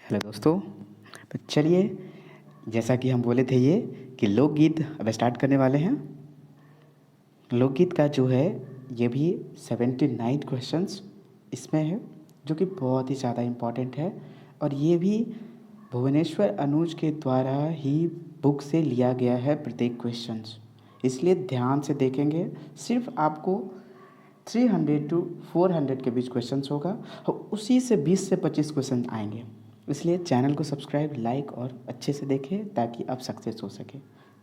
Hello दोस्तों। तो चलिए, जैसा कि हम बोले थे ये कि लोकगीत अब स्टार्ट करने वाले हैं। लोकगीत का जो है ये भी 79 क्वेश्चंस इसमें है, जो कि बहुत ही ज़्यादा इम्पॉर्टेंट है। और ये भी भुवनेश्वर अनुज के द्वारा ही बुक से लिया गया है प्रत्येक क्वेश्चंस, इसलिए ध्यान से देखेंगे। सिर्फ आपको 300 टू 400 के बीच क्वेश्चंस होगा और उसी से 20 से 25 क्वेश्चन आएंगे। इसलिए चैनल को सब्सक्राइब, लाइक और अच्छे से देखें ताकि आप सक्सेस हो सके।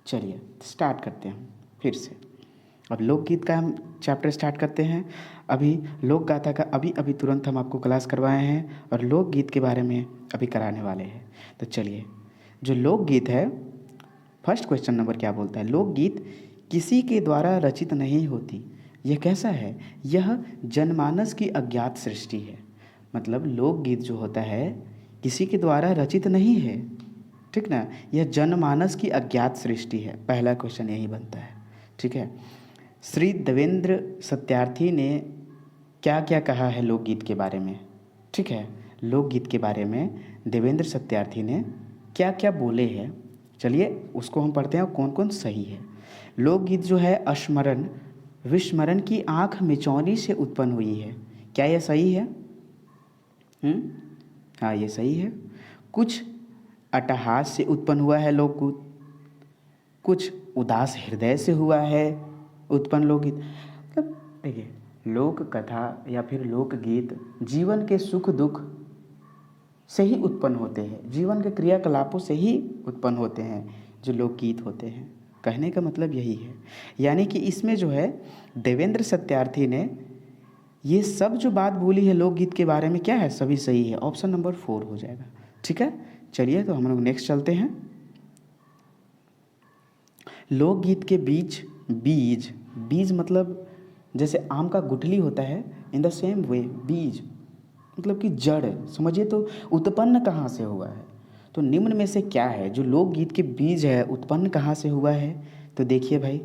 चलिए स्टार्ट करते हैं फिर से। अब लोकगीत का हम चैप्टर स्टार्ट करते हैं। अभी लोक गाथा का अभी तुरंत हम आपको क्लास करवाए हैं और लोकगीत के बारे में अभी कराने वाले हैं। तो चलिए, जो लोकगीत है, फर्स्ट क्वेश्चन नंबर क्या बोलता है? लोकगीत किसी के द्वारा रचित नहीं होती। यह कैसा है? यह जनमानस की अज्ञात सृष्टि है। मतलब लोकगीत जो होता है किसी के द्वारा रचित नहीं है, ठीक ना। यह जनमानस की अज्ञात सृष्टि है। पहला क्वेश्चन यही बनता है, ठीक है। श्री देवेंद्र सत्यार्थी ने क्या क्या कहा है लोकगीत के बारे में? ठीक है, लोकगीत के बारे में देवेंद्र सत्यार्थी ने क्या क्या बोले हैं, चलिए उसको हम पढ़ते हैं कौन कौन सही है। लोकगीत जो है स्मरण विस्मरण की आँख मिचौनी से उत्पन्न हुई है। क्या यह सही है? हाँ, ये सही है। कुछ अट्टहास से उत्पन्न हुआ है लोकगीत, कुछ उदास हृदय से हुआ है उत्पन्न लोकगीत। मतलब देखिए, लोक कथा या फिर लोकगीत जीवन के सुख दुख से ही उत्पन्न होते हैं, जीवन के क्रियाकलापों से ही उत्पन्न होते हैं जो लोकगीत होते हैं। कहने का मतलब यही है। यानी कि इसमें जो है देवेंद्र सत्यार्थी ने ये सब जो बात बोली है लोकगीत के बारे में, क्या है? सभी सही है। ऑप्शन नंबर 4 हो जाएगा, ठीक है। चलिए तो हम लोग नेक्स्ट चलते हैं। लोकगीत के बीज बीज मतलब जैसे आम का गुठली होता है, इन द सेम वे बीज मतलब कि जड़, समझिए। तो उत्पन्न कहाँ से हुआ है? तो निम्न में से क्या है जो लोकगीत के बीज है, उत्पन्न कहाँ से हुआ है? तो देखिए भाई,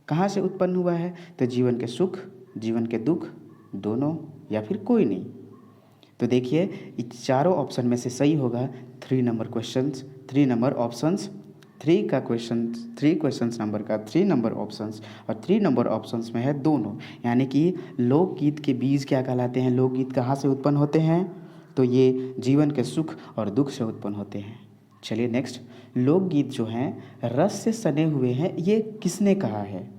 कहाँ से उत्पन्न हुआ है? तो जीवन के सुख, जीवन के दुख, दोनों, या फिर कोई नहीं। तो देखिए, इस चारों ऑप्शन में से सही होगा 3 नंबर क्वेश्चंस, 3 नंबर ऑप्शंस, 3 का क्वेश्चन, 3 क्वेश्चंस नंबर का 3 नंबर ऑप्शंस, और 3 नंबर ऑप्शंस में है दोनों। यानी कि लोकगीत के बीज क्या कहलाते हैं? लोकगीत कहाँ से उत्पन्न होते हैं? तो ये जीवन के सुख और दुख से उत्पन्न होते हैं। चलिए नेक्स्ट, लोकगीत जो हैं रस से सने हुए हैं, ये किसने कहा है?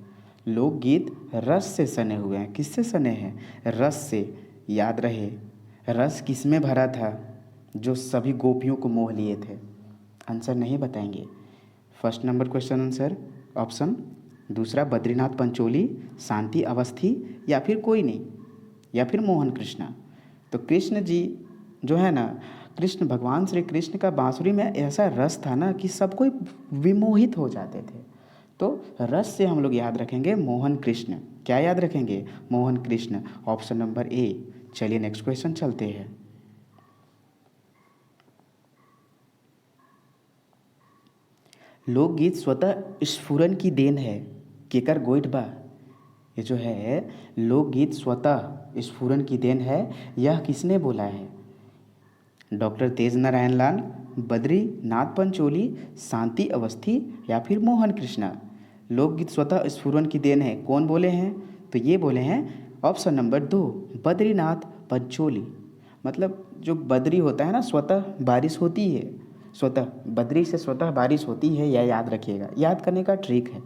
लोकगीत रस से सने हुए हैं। किससे सने हैं? रस से। याद रहे, रस किस में भरा था जो सभी गोपियों को मोह लिए थे? आंसर नहीं बताएंगे। First number question answer option दूसरा, बद्रीनाथ पंचोली, शांति अवस्थी, या फिर कोई नहीं, या फिर मोहन कृष्णा। तो कृष्ण जी जो है ना, कृष्ण भगवान श्री कृष्ण का बांसुरी में ऐसा रस था ना कि सब कोई विमोहित हो जाते थे। तो रस से हम लोग याद रखेंगे मोहन कृष्ण। क्या याद रखेंगे? Mohan Krishna, option number A. चलिए नेक्स्ट क्वेश्चन चलते हैं। लोकगीत स्वतः स्फुरन की देन है, केकर गोइठ बा। ये जो है लोकगीत स्वतः स्फुरन की देन है, यह किसने बोला है? डॉक्टर तेज नारायण लाल, बद्रीनाथ पंचोली, शांति अवस्थी, या फिर मोहन कृष्णा। लोकगीत स्वतः स्फुरन की देन है, कौन बोले हैं? तो ये बोले हैं ऑप्शन नंबर 2, बद्रीनाथ पंचोली। मतलब जो बद्री होता है ना, स्वतः बारिश होती है, स्वतः बद्री से स्वतः बारिश होती है, यह याद रखिएगा। याद करने का ट्रिक है,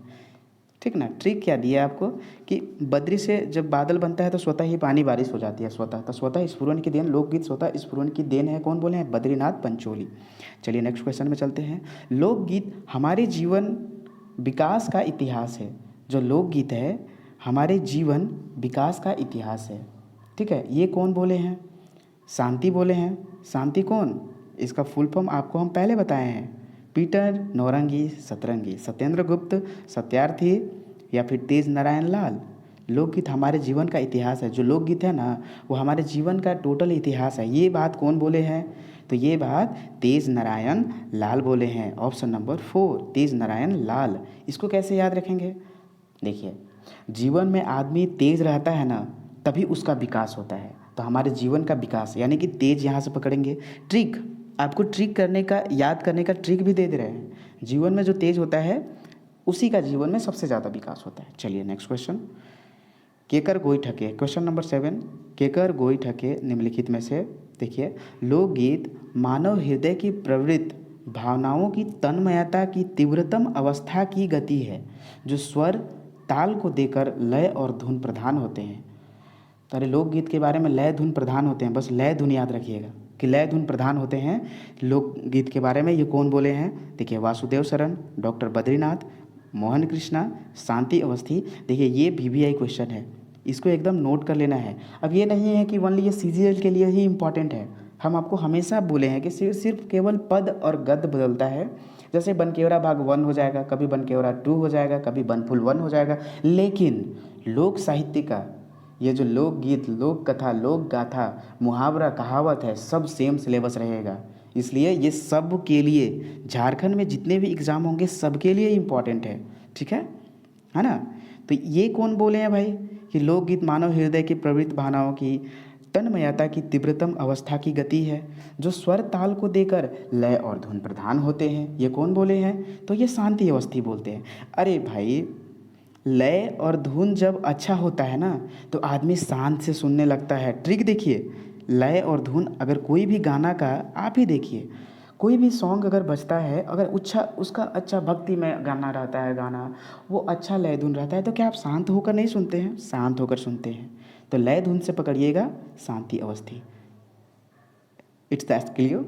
ठीक ना। ट्रिक क्या दिया आपको कि बद्री से जब बादल बनता है तो स्वतः ही पानी बारिश हो जाती है, स्वतः। तो स्वतः स्फुरन की देन, लोकगीत स्वतः स्फुरन की देन है, कौन बोले हैं? बद्रीनाथ पंचोली। चलिए नेक्स्ट क्वेश्चन में चलते हैं। लोकगीत हमारे जीवन विकास का इतिहास है। जो लोकगीत है हमारे जीवन विकास का इतिहास है, ठीक है। ये कौन बोले हैं? शांति बोले हैं। शांति कौन? इसका फुल फॉर्म आपको हम पहले बताए हैं। पीटर नौरंगी सतरंगी, सत्येंद्र गुप्त, सत्यार्थी, या फिर तेज नारायण लाल। लोकगीत हमारे जीवन का इतिहास है। जो लोकगीत है ना, वो हमारे जीवन का टोटल इतिहास है। ये बात कौन बोले हैं? तो ये बात तेज नारायण लाल बोले हैं। ऑप्शन नंबर 4, तेज नारायण लाल। इसको कैसे याद रखेंगे? देखिए, जीवन में आदमी तेज रहता है ना, तभी उसका विकास होता है। तो हमारे जीवन का विकास, यानी कि तेज यहाँ से पकड़ेंगे। ट्रिक, आपको ट्रिक करने का, याद करने का ट्रिक भी दे रहे हैं। जीवन में जो तेज होता है उसी का जीवन में सबसे ज़्यादा विकास होता है। चलिए नेक्स्ट क्वेश्चन, केकर गोई ठके, क्वेश्चन नंबर 7, केकर गोई ठके निम्नलिखित में से, देखिए, लोकगीत मानव हृदय की प्रवृत्त भावनाओं की तन्मयता की तीव्रतम अवस्था की गति है, जो स्वर ताल को देकर लय और धुन प्रधान होते हैं। तो अरे लोकगीत के बारे में लय धुन प्रधान होते हैं, बस लय धुन याद रखिएगा कि लय धुन प्रधान होते हैं लोकगीत के बारे में। ये कौन बोले हैं? देखिए, वासुदेव शरण, डॉक्टर बद्रीनाथ, मोहन कृष्णा, शांति अवस्थी। देखिए ये VVI क्वेश्चन है, इसको एकदम नोट कर लेना है। अब ये नहीं है कि ओनली ये CGL के लिए ही इम्पॉर्टेंट है, हम आपको हमेशा बोले हैं कि सिर्फ केवल पद और गद्य बदलता है। जैसे बनकेवरा भाग 1 हो जाएगा, कभी बनकेवरा 2 हो जाएगा, कभी बनफुल 1 हो जाएगा, लेकिन लोक साहित्य का ये जो लोकगीत, लोक कथा, लोक गाथा, मुहावरा, कहावत है, सब सेम सिलेबस रहेगा। इसलिए ये सब के लिए, झारखंड में जितने भी एग्ज़ाम होंगे सबके लिए इम्पॉर्टेंट है, ठीक है ना। तो ये कौन बोले हैं भाई कि लोकगीत मानव हृदय की प्रवृत्त भावनाओं की तन्मयता की तीव्रतम अवस्था की गति है, जो स्वर ताल को देकर लय और धुन प्रधान होते हैं। ये कौन बोले हैं? तो ये शांति अवस्थी बोलते हैं। अरे भाई, लय और धुन जब अच्छा होता है ना तो आदमी शांत से सुनने लगता है। ट्रिक देखिए, लय और धुन, अगर कोई भी गाना का, आप ही देखिए, कोई भी सॉन्ग अगर बजता है, अगर उसका अच्छा भक्ति में गाना रहता है, गाना वो अच्छा लय धुन रहता है, तो क्या आप शांत होकर नहीं सुनते हैं? शांत होकर सुनते हैं। तो लय धुन से पकड़िएगा Shanti Awasthi. It's that clear.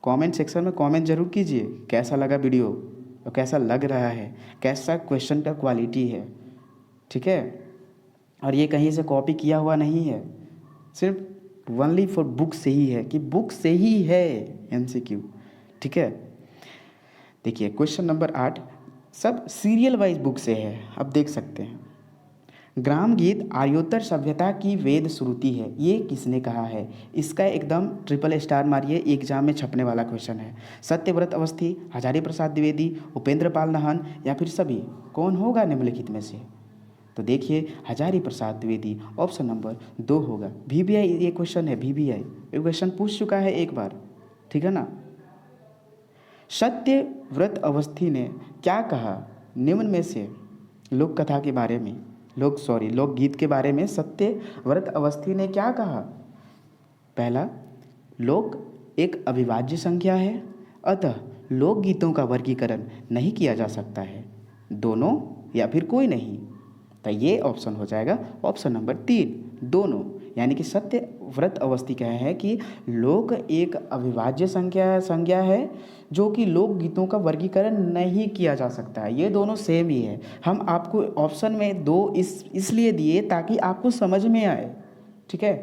Comment section में कमेंट जरूर कीजिए कैसा लगा वीडियो और कैसा लग रहा है, कैसा क्वेश्चन का क्वालिटी है, ठीक है। और ये कहीं से कॉपी किया हुआ नहीं है, सिर्फ ओनली फॉर बुक से ही है, कि बुक से ही है MCQ, ठीक है। देखिए क्वेश्चन नंबर 8, सब सीरियल वाइज बुक से है, अब देख सकते हैं। ग्राम गीत आर्योत्तर सभ्यता की वेद श्रुति है, ये किसने कहा है? इसका एकदम ट्रिपल स्टार मारिए, एग्जाम में छपने वाला क्वेश्चन है। सत्यव्रत अवस्थी, हजारी प्रसाद द्विवेदी, उपेंद्र पाल नाहन, या फिर सभी? कौन होगा निम्नलिखित में से? तो देखिए हजारी प्रसाद द्विवेदी, ऑप्शन नंबर 2 होगा। VVI ये क्वेश्चन है, VVI ये क्वेश्चन पूछ चुका है एक बार, ठीक है ना। सत्यव्रत अवस्थी ने क्या कहा निम्न में से? लोक कथा के बारे में, लोकगीत के बारे में सत्यव्रत अवस्थी ने क्या कहा? पहला, लोक एक अविभाज्य संख्या है, अतः लोकगीतों का वर्गीकरण नहीं किया जा सकता है, दोनों या फिर कोई नहीं। तो ये ऑप्शन हो जाएगा ऑप्शन नंबर 3, दोनों। यानी कि सत्यव्रत अवस्थी क्या है कि लोक एक अविभाज्य संज्ञा है जो कि लोकगीतों का वर्गीकरण नहीं किया जा सकता है। ये दोनों सेम ही है। हम आपको ऑप्शन में 2 इसलिए दिए ताकि आपको समझ में आए, ठीक है।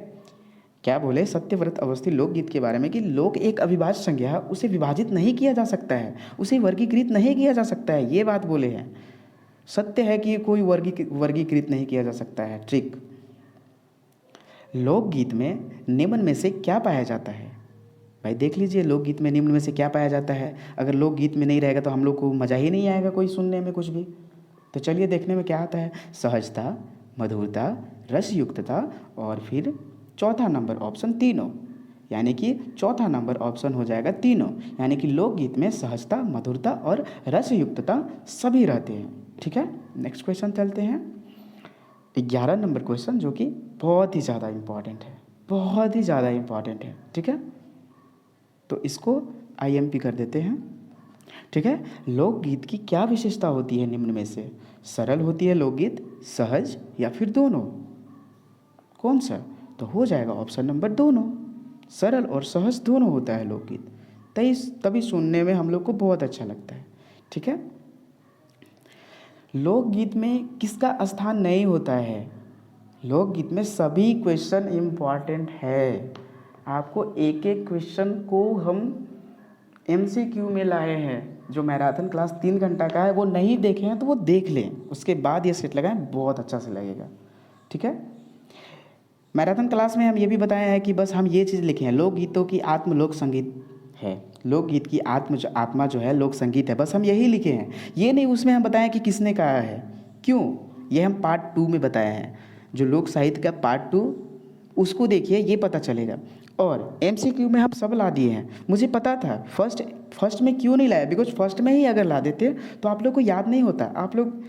क्या बोले सत्यव्रत अवस्थी लोकगीत के बारे में कि लोक एक अविभाज्य संज्ञा है, उसे विभाजित नहीं किया जा सकता है, उसे वर्गीकृत नहीं किया जा सकता है, ये बात बोले हैं। सत्य है कि कोई वर्गीकृत नहीं किया जा सकता है। ट्रिक, लोकगीत में निम्न में से क्या पाया जाता है? भाई देख लीजिए लोकगीत में निम्न में से क्या पाया जाता है। अगर लोकगीत में नहीं रहेगा तो हम लोग को मज़ा ही नहीं आएगा कोई सुनने में कुछ भी। तो चलिए देखने में क्या आता है। सहजता, मधुरता, रसयुक्तता, और फिर चौथा नंबर ऑप्शन तीनों, यानी कि चौथा नंबर ऑप्शन हो जाएगा तीनों। यानी कि लोकगीत में सहजता, मधुरता और रसयुक्तता सभी रहते हैं, ठीक है। नेक्स्ट क्वेश्चन चलते हैं, 11 नंबर क्वेश्चन, जो कि बहुत ही ज़्यादा इम्पॉर्टेंट है, बहुत ही ज़्यादा इम्पॉर्टेंट है, ठीक है। तो इसको IMP कर देते हैं, ठीक है। लोकगीत की क्या विशेषता होती है निम्न में से? सरल होती है लोकगीत, सहज, या फिर दोनों? कौन सा? तो हो जाएगा ऑप्शन नंबर दोनों। सरल और सहज दोनों होता है लोकगीत, तभी सुनने में हम लोग को बहुत अच्छा लगता है, ठीक है। लोकगीत में किसका स्थान नहीं होता है? लोकगीत में सभी क्वेश्चन इम्पॉर्टेंट है। आपको एक एक क्वेश्चन को हम MCQ में लाए हैं। जो मैराथन क्लास 3 घंटा का है वो नहीं देखे हैं तो वो देख लें, उसके बाद ये सेट लगाएं, बहुत अच्छा से लगेगा, ठीक है। मैराथन क्लास में हम ये भी बताए हैं कि बस हम ये चीज़ लिखे हैं, लोकगीतों की आत्म लोक संगीत है, लोकगीत की आत्मा जो है लोक संगीत है, बस हम यही लिखे हैं। ये नहीं उसमें हम बताएं कि किसने कहा है, क्यों, ये हम पार्ट 2 में बताए हैं। जो लोक साहित्य का पार्ट 2 उसको देखिए, ये पता चलेगा। और एमसीक्यू में हम सब ला दिए हैं, मुझे पता था। फर्स्ट में क्यों नहीं लाया, बिकॉज फर्स्ट में ही अगर ला देते तो आप लोग को याद नहीं होता, आप लोग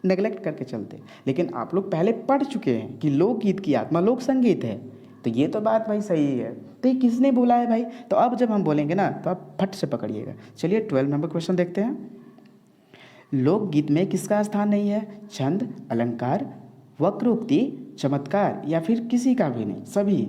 नेगलेक्ट करके चलते। लेकिन आप लोग पहले पढ़ चुके हैं कि लोकगीत की आत्मा लोक संगीत है, तो ये तो बात भाई सही है। तो ये किसने बोला है भाई? तो अब जब हम बोलेंगे ना तो आप फट से पकड़िएगा। चलिए 12 नंबर क्वेश्चन देखते हैं। लोकगीत में किसका स्थान नहीं है? छंद, अलंकार, वक्रोक्ति, चमत्कार या फिर किसी का भी नहीं, सभी,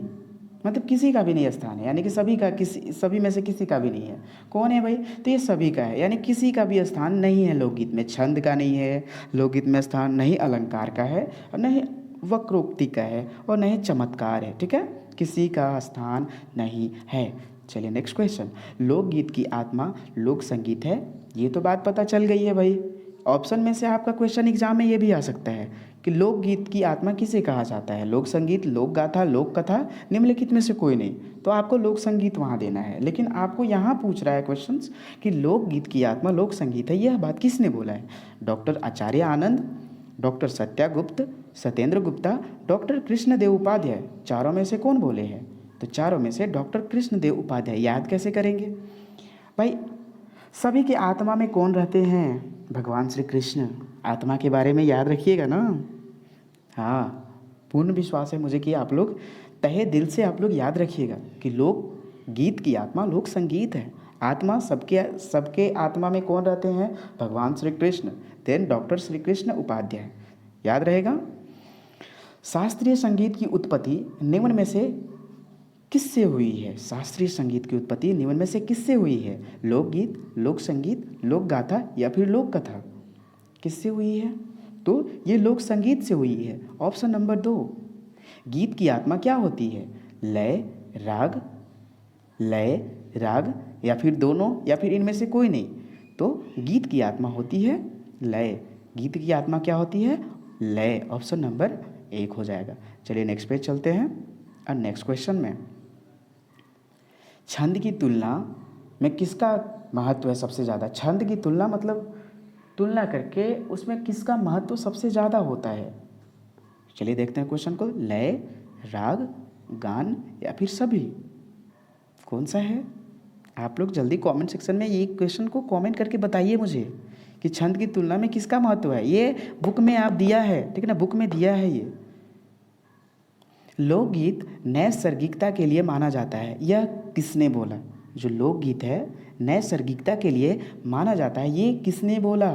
मतलब किसी का भी नहीं स्थान है, यानी कि सभी में से किसी का भी नहीं है। कौन है भाई? तो ये सभी का है, यानी किसी का भी स्थान नहीं है लोकगीत में। छंद का नहीं है लोकगीत में स्थान, नहीं अलंकार का है और नहीं वक्रोक्ति का है और नहीं चमत्कार है। ठीक है, किसी का स्थान नहीं है। चलिए नेक्स्ट क्वेश्चन। लोकगीत की आत्मा लोक संगीत है, ये तो बात पता चल गई है भाई। ऑप्शन में से आपका क्वेश्चन एग्जाम में ये भी आ सकता है कि लोकगीत की आत्मा किसे कहा जाता है? लोक संगीत, लोक गाथा, लोक कथा, निम्नलिखित में से कोई नहीं। तो आपको लोक संगीत वहाँ देना है। लेकिन आपको यहाँ पूछ रहा है क्वेश्चंस कि लोकगीत की आत्मा लोक संगीत है, यह बात किसने बोला है? डॉक्टर आचार्य आनंद, डॉक्टर सत्यागुप्त, सत्येंद्र गुप्ता, डॉक्टर कृष्णदेव उपाध्याय। चारों में से कौन बोले हैं? तो चारों में से डॉक्टर कृष्णदेव उपाध्याय। याद कैसे करेंगे भाई? सभी के आत्मा में कौन रहते हैं? भगवान श्री कृष्ण। आत्मा के बारे में याद रखिएगा ना। हाँ, पूर्ण विश्वास है मुझे कि आप लोग तहे दिल से आप लोग याद रखिएगा कि लोक गीत की आत्मा लोक संगीत है। आत्मा सबके आत्मा में कौन रहते हैं? भगवान श्री कृष्ण, देन डॉक्टर श्री कृष्ण उपाध्याय। याद रहेगा। शास्त्रीय संगीत की उत्पत्ति निम्न में से किससे हुई है? शास्त्रीय संगीत की उत्पत्ति निम्न में से किससे हुई है? लोकगीत, लोक संगीत, लोक गाथा या फिर लोक कथा? किससे हुई है? तो ये लोक संगीत से हुई है। Option number 2। गीत की आत्मा क्या होती है? लय राग या फिर दोनों या फिर इनमें से कोई नहीं। तो गीत की आत्मा होती है लय। गीत की आत्मा क्या होती है? लय। ऑप्शन नंबर 1 हो जाएगा। चलिए नेक्स्ट पेज चलते हैं और नेक्स्ट क्वेश्चन में छंद की तुलना में किसका महत्व है सबसे ज़्यादा? छंद की तुलना मतलब तुलना करके उसमें किसका महत्व सबसे ज़्यादा होता है? चलिए देखते हैं क्वेश्चन को। लय, राग, गान या फिर सभी, कौन सा है? आप लोग जल्दी कमेंट सेक्शन में ये क्वेश्चन को कमेंट करके बताइए मुझे कि छंद की तुलना में किसका महत्व है। ये बुक में आप दिया है, ठीक है ना, बुक में दिया है ये। लोकगीत नैसर्गिकता के लिए माना जाता है, यह किसने बोला? जो लोकगीत है नैसर्गिकता के लिए माना जाता है, ये किसने बोला?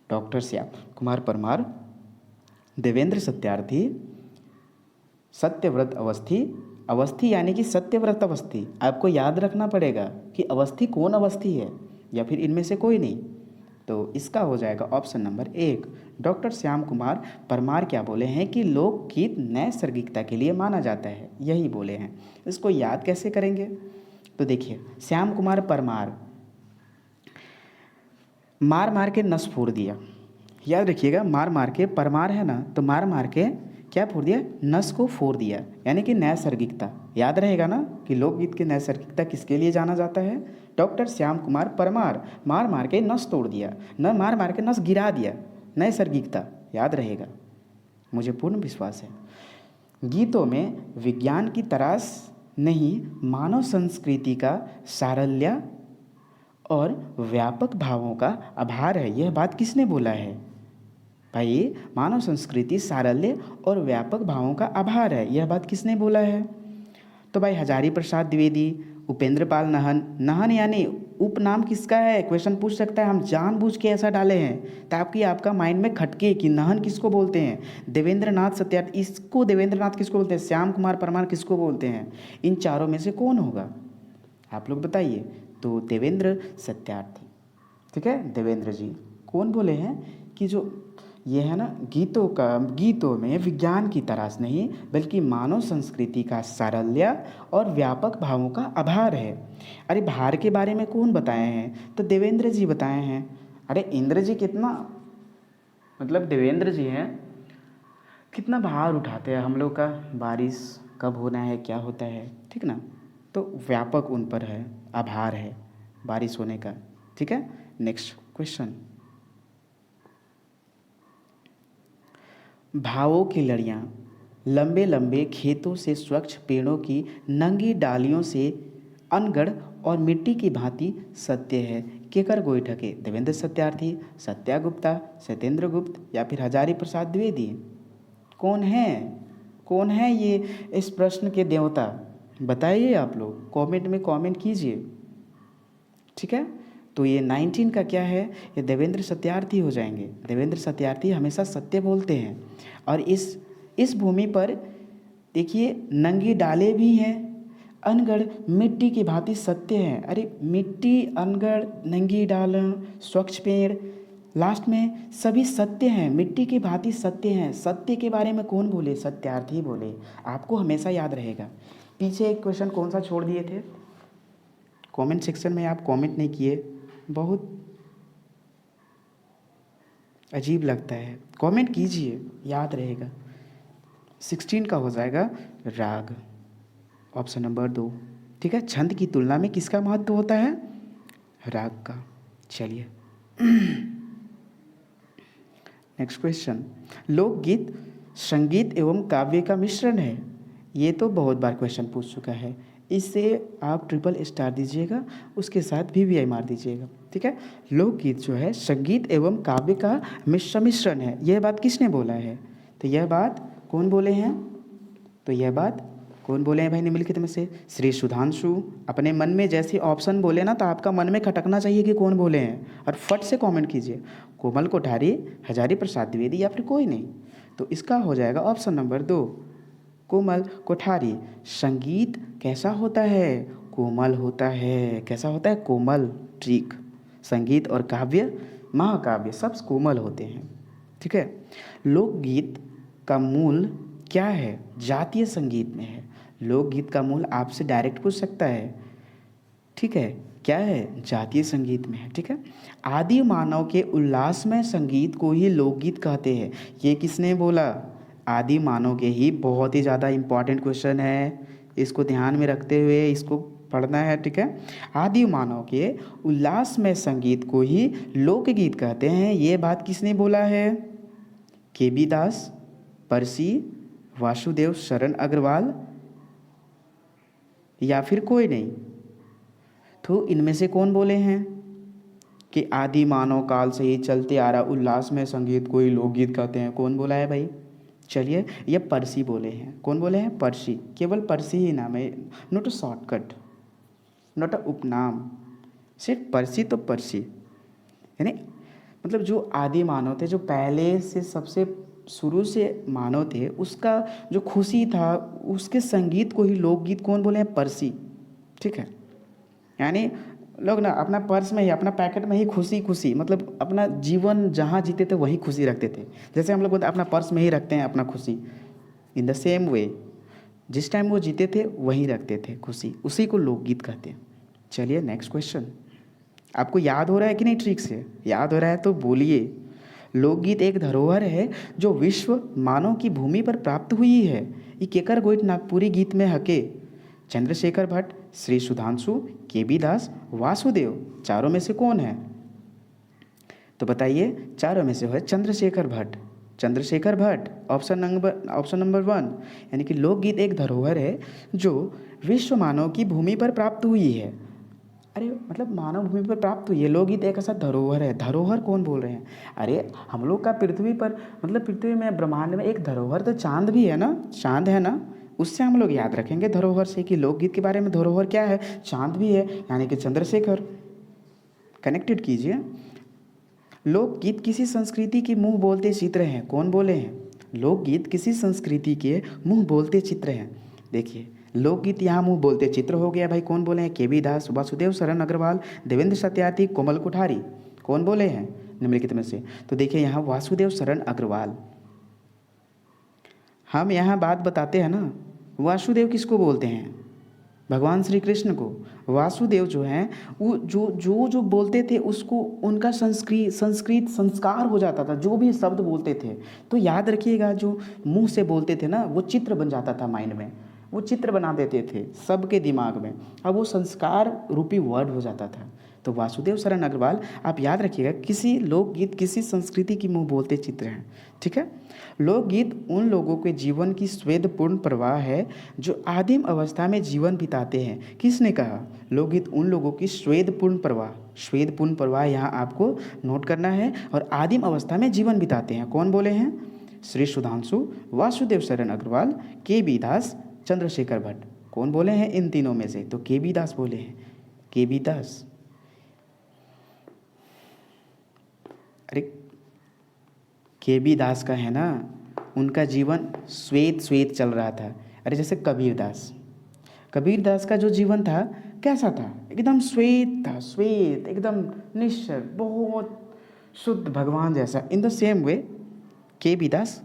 डॉक्टर श्याम कुमार परमार, देवेंद्र सत्यार्थी, सत्यव्रत अवस्थी। अवस्थी यानी कि सत्यव्रत अवस्थी। आपको याद रखना पड़ेगा कि अवस्थी कौन अवस्थी है, या फिर इनमें से कोई नहीं। तो इसका हो जाएगा option number 1। Doctor Shyam Kumar Parmar क्या बोले हैं कि लोकगीत नैसर्गिकता के लिए माना जाता है, यही बोले हैं। इसको याद कैसे करेंगे? तो देखिए, श्याम कुमार परमार, मार मार के नस फोड़ दिया। याद रखिएगा, मार मार के, परमार है ना, तो मार मार के क्या फोड़ दिया? नस को फोड़ दिया, यानी कि नैसर्गिकता। याद रहेगा ना कि लोकगीत की नैसर्गिकता किसके लिए जाना जाता है? डॉक्टर श्याम कुमार परमार। मार मार के नस तोड़ दिया, न मार मार के नस गिरा दिया, नैसर्गिकता। याद रहेगा, मुझे पूर्ण विश्वास है। गीतों में विज्ञान की तराश नहीं, मानव संस्कृति का सारल्य और व्यापक भावों का आभार है, यह बात किसने बोला है? भाई, मानव संस्कृति सारल्य और व्यापक भावों का आभार है, यह बात किसने बोला है? तो भाई हजारी प्रसाद द्विवेदी, उपेंद्र पाल नाहन। नाहन यानी उपनाम किसका है? क्वेश्चन पूछ सकता है, हम जानबूझ के ऐसा डाले हैं ताकि आपका माइंड में खटके कि नाहन किसको बोलते हैं। देवेंद्र नाथ सत्यार्थी, इसको देवेंद्र नाथ किसको बोलते हैं? श्याम कुमार परमार किसको बोलते हैं? इन चारों में से कौन होगा? आप लोग बताइए। तो देवेंद्र सत्यार्थी, ठीक है, देवेंद्र जी। कौन बोले हैं कि जो ये है ना, गीतों में विज्ञान की तराश नहीं बल्कि मानव संस्कृति का सारल्य और व्यापक भावों का आभार है। अरे भार के बारे में कौन बताए हैं? तो देवेंद्र जी बताए हैं। अरे इंद्र जी कितना, मतलब देवेंद्र जी हैं, कितना भार उठाते हैं हम लोग का, बारिश कब होना है, क्या होता है, ठीक ना। तो व्यापक उन पर है, आभार है बारिश होने का, ठीक है। नेक्स्ट क्वेश्चन, भावों की लड़ियाँ, लंबे लंबे खेतों से स्वच्छ पेड़ों की नंगी डालियों से अनगढ़ और मिट्टी की भांति सत्य है। केकर गोईठके? देवेंद्र सत्यार्थी, सत्या गुप्ता, सत्येंद्र गुप्त या फिर हजारी प्रसाद द्विवेदी? कौन है? कौन है ये इस प्रश्न के देवता? बताइए आप लोग, कमेंट में कमेंट कीजिए। ठीक है, तो ये 19 का क्या है? ये देवेंद्र सत्यार्थी हो जाएंगे। देवेंद्र सत्यार्थी हमेशा सत्य बोलते हैं। और इस भूमि पर देखिए नंगी डालें भी हैं, अनगढ़ मिट्टी की भांति सत्य हैं। अरे मिट्टी, अनगढ़, नंगी डालें, स्वच्छ पेड़, लास्ट में सभी सत्य हैं, मिट्टी की भांति सत्य हैं। सत्य के बारे में कौन बोले? सत्यार्थी बोले। आपको हमेशा याद रहेगा। पीछे एक क्वेश्चन कौन सा छोड़ दिए थे? कमेंट सेक्शन में आप कमेंट नहीं किए, बहुत अजीब लगता है। कमेंट कीजिए, याद रहेगा। 16 का हो जाएगा राग, ऑप्शन नंबर 2। ठीक है, छंद की तुलना में किसका महत्व होता है? राग का। चलिए नेक्स्ट क्वेश्चन। लोकगीत संगीत एवं काव्य का मिश्रण है। ये तो बहुत बार क्वेश्चन पूछ चुका है, इससे आप ट्रिपल स्टार दीजिएगा, उसके साथ VVI मार दीजिएगा। ठीक है, लोकगीत जो है संगीत एवं काव्य का मिश्रण है। यह बात किसने बोला है? तो यह बात कौन बोले हैं? तो यह बात कौन बोले हैं भाई निम्नलिखित में से? श्री सुधांशु। अपने मन में जैसे ऑप्शन बोले ना, तो आपका मन में खटकना चाहिए कि कौन बोले हैं, और फट से कमेंट कीजिए। कोमल कोठारी, हजारी प्रसाद द्विवेदी या फिर कोई नहीं। तो इसका हो जाएगा ऑप्शन नंबर 2, कोमल कोठारी। संगीत कैसा होता है? कोमल होता है। कैसा होता है? कोमल। ठीक। संगीत और काव्य, महाकाव्य सब कोमल होते हैं। ठीक है, लोकगीत का मूल क्या है? जातीय संगीत में है। लोकगीत का मूल आपसे डायरेक्ट पूछ सकता है। ठीक है, क्या है? जातीय संगीत में है। ठीक है, आदि मानव के उल्लासमय संगीत को ही लोकगीत कहते हैं। ये किसने बोला? आदि मानव के ही। बहुत ही ज़्यादा इम्पॉर्टेंट क्वेश्चन है, इसको ध्यान में रखते हुए इसको पढ़ना है। ठीक है, आदि मानव के उल्लासमय संगीत को ही लोकगीत कहते हैं। ये बात किसने बोला है? KB दास, परसी, वासुदेव शरण अग्रवाल या फिर कोई नहीं। तो इनमें से कौन बोले हैं कि आदि मानव काल से ही चलते आ रहा उल्लास में संगीत को ही लोकगीत कहते हैं? कौन बोला है भाई? चलिए, ये परसी बोले हैं। कौन बोले हैं? परसी। केवल परसी ही नाम है, not a shortcut, not a उपनाम, सिर्फ परसी तो परसी। यानी मतलब जो आदि मानव थे, जो पहले से सबसे शुरू से मानव थे, उसका जो खुशी था, उसके संगीत को ही लोकगीत कौन बोले हैं? परसी। ठीक है, यानी लोग ना अपना पर्स में ही, अपना पैकेट में ही खुशी खुशी, मतलब अपना जीवन जहाँ जीते थे वही खुशी रखते थे। जैसे हम लोग बोलते अपना पर्स में ही रखते हैं अपना खुशी, इन द सेम वे जिस टाइम वो जीते थे वहीं रखते थे खुशी, उसी को लोकगीत कहते हैं। चलिए नेक्स्ट क्वेश्चन। आपको याद हो रहा है कि नहीं? ठीक से याद हो रहा है तो बोलिए। लोकगीत एक धरोहर है जो विश्व मानव की भूमि पर प्राप्त हुई है। ये केकर गोइठ नागपुरी गीत में हके? चंद्रशेखर भट्ट, श्री सुधांशु, KB दास, वासुदेव। चारों में से कौन है? तो बताइए, चारों में से है चंद्रशेखर भट्ट। Chandrashekhar Bhatt, option number 1। यानी कि लोकगीत एक धरोहर है जो विश्व मानव की भूमि पर प्राप्त हुई है। अरे मतलब मानव भूमि पर प्राप्त हुई है, लोकगीत एक ऐसा धरोहर है। धरोहर कौन बोल रहे हैं? अरे हम लोग का पृथ्वी पर, मतलब पृथ्वी में, ब्रह्मांड में एक धरोहर तो चांद भी है ना, चांद है ना, उससे हम लोग याद रखेंगे धरोहर से कि लोकगीत के बारे में धरोहर क्या है? चांद भी है, यानी कि चंद्रशेखर। कनेक्टेड कीजिए। लोकगीत किसी संस्कृति के मुंह बोलते चित्र हैं। कौन बोले हैं? लोकगीत किसी संस्कृति के मुंह बोलते चित्र हैं। देखिए, लोकगीत यहाँ मुंह बोलते चित्र हो गया भाई। कौन बोले हैं? KB दास, वासुदेव शरण अग्रवाल, देवेंद्र सत्यार्थी, कोमल कोठारी। कौन बोले हैं निम्नलिखित में से? तो देखिए यहाँ वासुदेव शरण अग्रवाल। हम यहाँ बात बताते हैं ना, वासुदेव किसको बोलते हैं? भगवान श्री कृष्ण को। वासुदेव जो हैं वो जो बोलते थे उसको, उनका संस्कृत संस्कार हो जाता था, जो भी शब्द बोलते थे। तो याद रखिएगा, जो मुंह से बोलते थे ना, वो चित्र बन जाता था माइंड में, वो चित्र बना देते थे सबके दिमाग में, अब वो संस्कार रूपी वर्ड हो जाता था। तो वासुदेव शरण अग्रवाल, आप याद रखिएगा, किसी लोकगीत किसी संस्कृति की मुंह बोलते चित्र हैं, ठीक है। लोकगीत उन लोगों के जीवन की स्वेदपूर्ण प्रवाह है जो आदिम अवस्था में जीवन बिताते हैं। किसने कहा? लोकगीत उन लोगों की स्वेदपूर्ण प्रवाह यहाँ आपको नोट करना है, और आदिम अवस्था में जीवन बिताते हैं। कौन बोले हैं? श्री सुधांशु, वासुदेव शरण अग्रवाल, के.बी. दास, चंद्रशेखर भट्ट। कौन बोले हैं इन तीनों में से? तो के.बी. दास बोले हैं, के.बी. दास। अरे के.बी. दास का है ना, उनका जीवन श्वेत चल रहा था। अरे जैसे कबीर दास का जो जीवन था कैसा था? एकदम श्वेत था, श्वेत, एकदम निश्चल, बहुत शुद्ध, भगवान जैसा। In the same way K B. Das,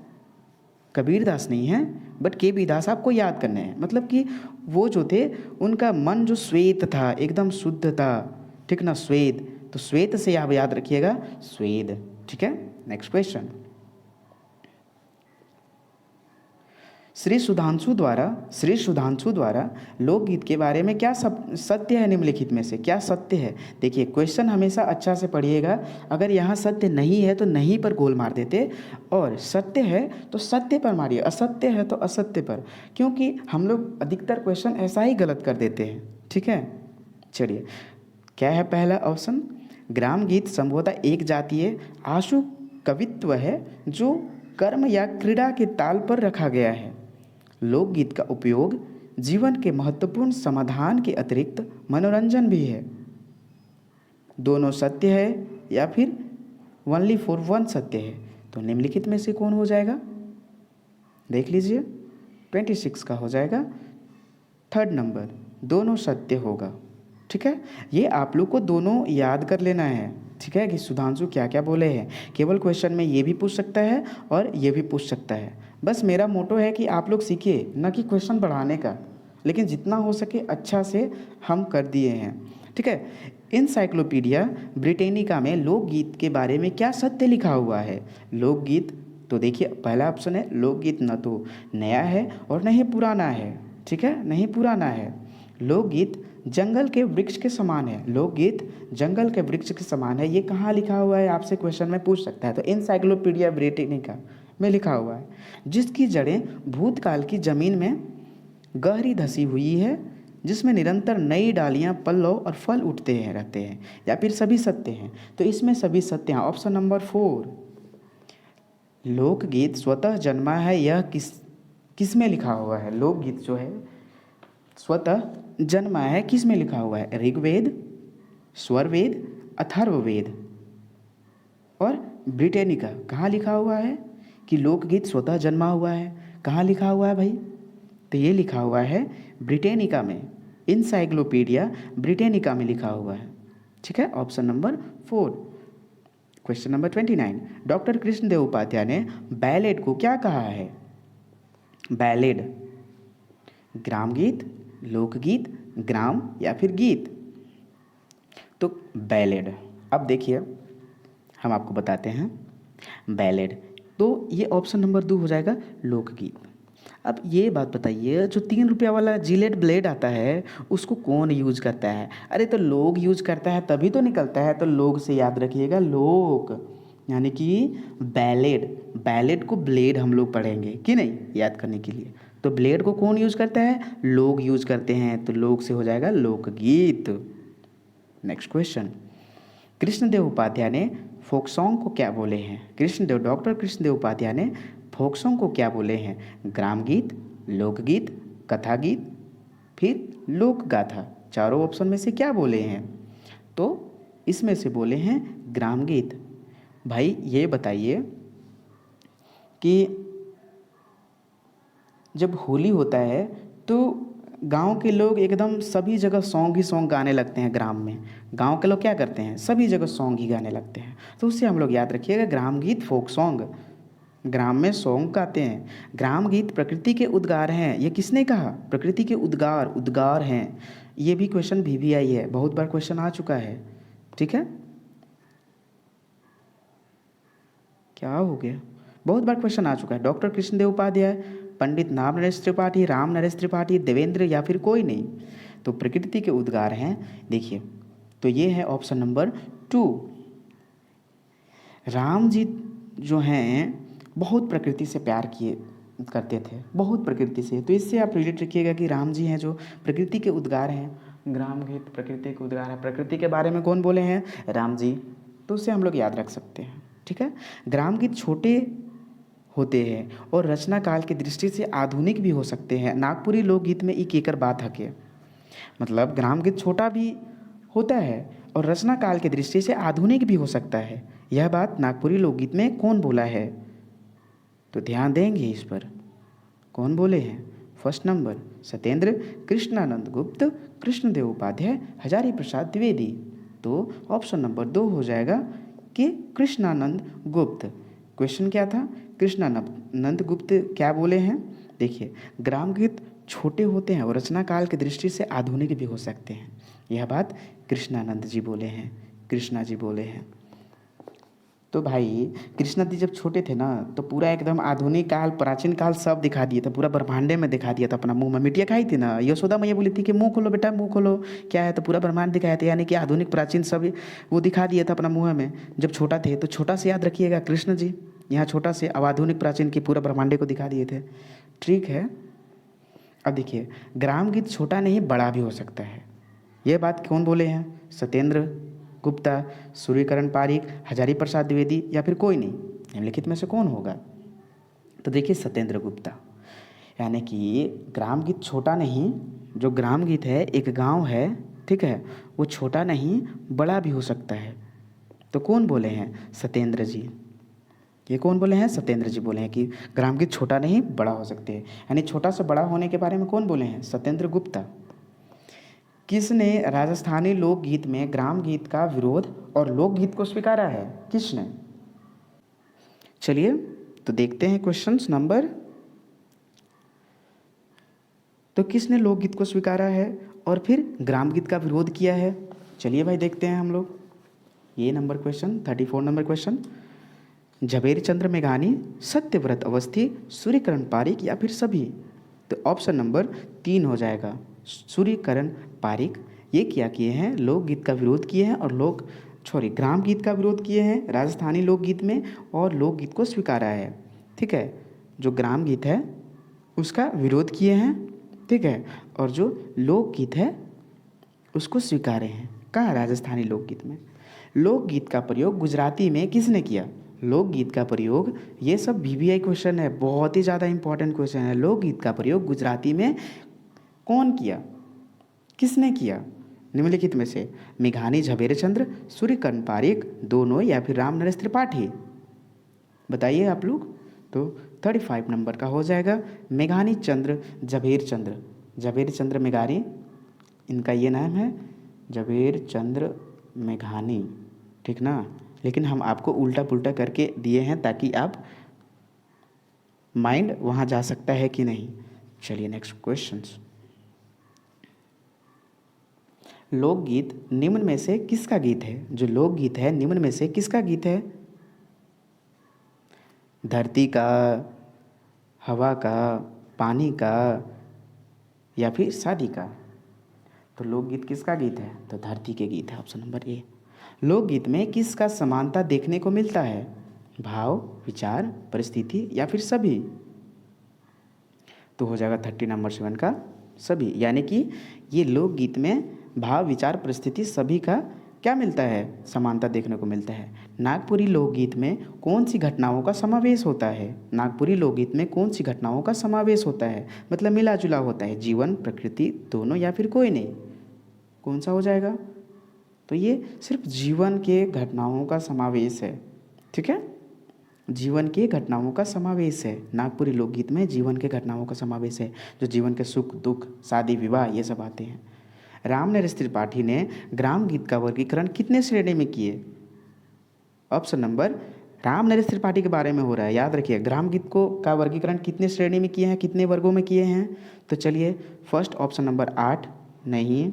Kabir Das नहीं है, बट के.बी. दास आपको याद करने हैं। मतलब कि वो जो थे, उनका मन जो श्वेत था, एकदम शुद्ध था, ठीक ना, श्वेत। तो श्वेत से आप याद रखिएगा, स्वेद, ठीक है। नेक्स्ट क्वेश्चन, श्री सुधांशु द्वारा लोकगीत के बारे में क्या सत्य है? निम्नलिखित में से क्या सत्य है? देखिए, क्वेश्चन हमेशा अच्छा से पढ़िएगा। अगर यहाँ सत्य नहीं है तो नहीं पर गोल मार देते, और सत्य है तो सत्य पर मारिए, असत्य है तो असत्य पर, क्योंकि हम लोग अधिकतर क्वेश्चन ऐसा ही गलत कर देते हैं, ठीक है। चलिए, क्या है पहला ऑप्शन? ग्राम गीत संभवतः एक जातीय आशु कवित्व है जो कर्म या क्रीड़ा के ताल पर रखा गया है। लोकगीत का उपयोग जीवन के महत्वपूर्ण समाधान के अतिरिक्त मनोरंजन भी है। दोनों सत्य है या फिर ओनली फॉर वन सत्य है? तो निम्नलिखित में से कौन हो जाएगा? देख लीजिए, 26 का हो जाएगा थर्ड नंबर, दोनों सत्य होगा, ठीक है। ये आप लोग को दोनों याद कर लेना है, ठीक है, कि सुधांशु क्या क्या बोले हैं। केवल क्वेश्चन में ये भी पूछ सकता है और ये भी पूछ सकता है। बस मेरा मोटो है कि आप लोग सीखिए, न कि क्वेश्चन बढ़ाने का, लेकिन जितना हो सके अच्छा से हम कर दिए हैं, ठीक है। इनसाइक्लोपीडिया ब्रिटेनिका में लोकगीत के बारे में क्या सत्य लिखा हुआ है? लोकगीत, तो देखिए पहला ऑप्शन है, लोकगीत न तो नया है और न ही पुराना है, ठीक है, नहीं पुराना है। लोकगीत जंगल के वृक्ष के समान है। लोकगीत जंगल के वृक्ष के समान है, ये कहाँ लिखा हुआ है? आपसे क्वेश्चन में पूछ सकता है। तो इनसाइक्लोपीडिया ब्रिटेनिका में लिखा हुआ है, जिसकी जड़ें भूतकाल की जमीन में गहरी धसी हुई है, जिसमें निरंतर नई डालियां, पल्लव और फल उठते हैं रहते हैं, या फिर सभी सत्य हैं? तो इसमें सभी सत्य हैं। ऑप्शन नंबर 4, लोकगीत स्वतः जन्मा है, यह किस में लिखा हुआ है? लोकगीत जो है स्वतः जन्मा है, किस में लिखा हुआ है? ऋग्वेद, स्वरवेद, अथर्ववेद और ब्रिटेनिका। कहाँ लिखा हुआ है कि लोकगीत स्वतः जन्मा हुआ है? कहाँ लिखा हुआ है भाई? तो ये लिखा हुआ है ब्रिटेनिका में, इनसाइक्लोपीडिया ब्रिटेनिका में लिखा हुआ है, ठीक है। Option number 4। Question number 29, doctor Krishnadev Upadhyay ने बैलेड को क्या कहा है? बैलेड, ग्राम गीत, लोकगीत, ग्राम या फिर गीत? तो बैलेड। अब देखिए, हम आपको बताते हैं बैलेड, तो ये ऑप्शन नंबर 2 हो जाएगा, लोकगीत। अब ये बात बताइए, जो 3 रुपया वाला जिलेट ब्लेड आता है उसको कौन यूज करता है? अरे तो लोग यूज करता है, तभी तो निकलता है। तो लोग से याद रखिएगा, लोग, यानी कि बैलेड को ब्लेड हम लोग पढ़ेंगे कि नहीं, याद करने के लिए। तो ब्लेड को कौन यूज करता है? लोग यूज करते हैं, तो लोग से हो जाएगा लोकगीत। नेक्स्ट क्वेश्चन, कृष्णदेव उपाध्याय ने फोक सॉन्ग को क्या बोले हैं? डॉक्टर कृष्णदेव उपाध्याय ने फोक सॉन्ग को क्या बोले हैं? ग्राम गीत, लोकगीत, कथा गीत, फिर लोक गाथा। चारों ऑप्शन में से क्या बोले हैं? तो इसमें से बोले हैं ग्राम गीत। भाई ये बताइए कि जब होली होता है तो गांव के लोग एकदम सभी जगह सॉन्ग ही सॉन्ग गाने लगते हैं। ग्राम में गांव के लोग क्या करते हैं? सभी जगह सॉन्ग ही गाने लगते हैं। तो उससे हम लोग याद रखिएगा, ग्राम गीत, फोक सॉन्ग, ग्राम में सॉन्ग गाते हैं। ग्राम गीत प्रकृति के उद्गार हैं। ये किसने कहा? प्रकृति के उद्गार हैं। ये भी क्वेश्चन VVI है, बहुत बार क्वेश्चन आ चुका है, ठीक है। क्या हो गया? बहुत बार क्वेश्चन आ चुका है। डॉक्टर कृष्णदेव उपाध्याय, पंडित नाम नरेश त्रिपाठी, राम नरेश त्रिपाठी, देवेंद्र या फिर कोई नहीं? तो प्रकृति के उद्गार हैं। देखिए, तो ये है ऑप्शन नंबर 2। राम जी जो हैं बहुत प्रकृति से प्यार किए करते थे, बहुत प्रकृति से। तो इससे आप रिलेट रखिएगा कि राम जी हैं जो प्रकृति के उद्गार हैं। ग्राम गीत प्रकृति के उद्गार है। प्रकृति के बारे में कौन बोले हैं? राम जी। तो उससे हम लोग याद रख सकते हैं। ठीक है। ग्राम गीत छोटे होते हैं और रचना काल की दृष्टि से आधुनिक भी हो सकते हैं। नागपुरी लोकगीत में एक एकर बात हके, मतलब ग्राम गीत छोटा भी होता है और रचना काल की दृष्टि से आधुनिक भी हो सकता है। यह बात नागपुरी लोकगीत में कौन बोला है? तो ध्यान देंगे इस पर। कौन बोले हैं? फर्स्ट नंबर सत्येंद्र कृष्णानंद गुप्त, कृष्णदेव उपाध्याय, हजारी प्रसाद द्विवेदी। तो ऑप्शन नंबर 2 हो जाएगा कि कृष्णानंद गुप्त। क्वेश्चन क्या था? कृष्णानंद गुप्त क्या बोले हैं? देखिए, ग्राम गीत छोटे होते हैं और रचना काल की दृष्टि से आधुनिक भी हो सकते हैं। यह बात कृष्णानंद जी बोले हैं, कृष्णा जी बोले हैं। तो भाई कृष्णा जी जब छोटे थे ना तो पूरा एकदम आधुनिक काल, प्राचीन काल सब दिखा दिए थे, पूरा ब्रह्मांडे में दिखा दिया था। अपना मुंह में मिट्टियाँ खाई थी ना, यशोदा मैया बोली थी कि मुंह खोलो बेटा, मुंह खोलो, क्या है? तो पूरा ब्रह्मांड दिखाया था, यानी कि आधुनिक प्राचीन सब वो दिखा दिया था अपना मुँह में जब छोटा थे। तो छोटा से याद रखिएगा, कृष्ण जी यहाँ छोटा से, अब आधुनिक प्राचीन की पूरा ब्रह्मांडे को दिखा दिए थे। ठीक है। अब देखिए, ग्राम गीत छोटा नहीं बड़ा भी हो सकता है। यह बात कौन बोले हैं? सत्येंद्र गुप्ता, सूर्यकरण पारिक, हजारी प्रसाद द्विवेदी या फिर कोई नहीं। निम्नलिखित में से कौन होगा? तो देखिए सत्येंद्र गुप्ता, यानी कि ग्राम गीत छोटा नहीं, जो ग्राम गीत है एक गांव है, ठीक है, वो छोटा नहीं बड़ा भी हो सकता है। तो कौन बोले हैं? सत्येंद्र जी। ये कौन बोले हैं? सत्येंद्र जी बोले हैं कि ग्राम गीत छोटा नहीं बड़ा हो सकते हैं। यानी छोटा से बड़ा होने के बारे में कौन बोले हैं? सत्येंद्र गुप्ता। किसने राजस्थानी लोकगीत में ग्राम गीत का विरोध और लोकगीत को स्वीकारा है? किसने? चलिए तो देखते हैं क्वेश्चंस नंबर। तो किसने लोकगीत को स्वीकारा है और फिर ग्राम गीत का विरोध किया है? चलिए भाई देखते हैं हम लोग। ये number question 34 number question, Jhaverchand मेघानी, सत्यव्रत अवस्थी, सूर्यकरण पारिक या फिर सभी? तो ऑप्शन नंबर 3 हो जाएगा, सूर्यकरण पारिक। ये क्या किए हैं? लोकगीत का विरोध किए हैं और ग्राम गीत का विरोध किए हैं राजस्थानी लोकगीत में, और लोकगीत को स्वीकारा है। ठीक है। जो ग्राम गीत है उसका विरोध किए हैं, ठीक है, और जो लोकगीत है उसको स्वीकारे हैं। कहाँ? राजस्थानी लोकगीत में। लोकगीत का प्रयोग गुजराती में किसने किया? लोकगीत का प्रयोग, ये सब VVI क्वेश्चन है, बहुत ही ज़्यादा इंपॉर्टेंट क्वेश्चन है। लोकगीत का प्रयोग गुजराती में कौन किया? किसने किया? निम्नलिखित में से मेघानी झवेरचंद्र, सूर्यकर्ण पारिक, दोनों या फिर राम नरेश त्रिपाठी? बताइए आप लोग। तो 35 नंबर का हो जाएगा मेघानी चंद्र झवेरचंद्र। झवेरचंद्र मेघानी, इनका ये नाम है, झवेरचंद्र मेघानी, ठीक ना। लेकिन हम आपको उल्टा पुल्टा करके दिए हैं ताकि आप माइंड वहाँ जा सकता है कि नहीं। चलिए नेक्स्ट क्वेश्चंस। लोकगीत निम्न में से किसका गीत है? जो लोकगीत है निम्न में से किसका गीत है? धरती का, हवा का, पानी का या फिर शादी का? तो लोकगीत किसका गीत है? तो धरती के गीत है, ऑप्शन नंबर ए। लोकगीत में किसका समानता देखने को मिलता है? भाव, विचार, परिस्थिति या फिर सभी? तो हो जाएगा 30 नंबर 7 का सभी। यानी कि ये लोकगीत में भाव, विचार, परिस्थिति सभी का क्या मिलता है? समानता देखने को मिलता है। नागपुरी लोकगीत में कौन सी घटनाओं का समावेश होता है? नागपुरी लोकगीत में कौन सी घटनाओं का समावेश होता है? मतलब मिला जुला होता है, जीवन, प्रकृति, दोनों या फिर कोई नहीं? कौन सा हो जाएगा? तो ये सिर्फ जीवन के घटनाओं का समावेश है। ठीक है, जीवन के घटनाओं का समावेश है। नागपुरी लोकगीत में जीवन के घटनाओं का समावेश है, जो जीवन के सुख दुख, शादी विवाह ये सब आते हैं। राम नरेश त्रिपाठी ने ग्राम गीत का वर्गीकरण कितने श्रेणी में किए? ऑप्शन नंबर, राम नरेश त्रिपाठी के बारे में हो रहा है, याद रखिए। ग्राम गीत को का वर्गीकरण कितने श्रेणी में किए हैं, कितने वर्गों में किए हैं? तो चलिए, फर्स्ट ऑप्शन नंबर 8 नहीं,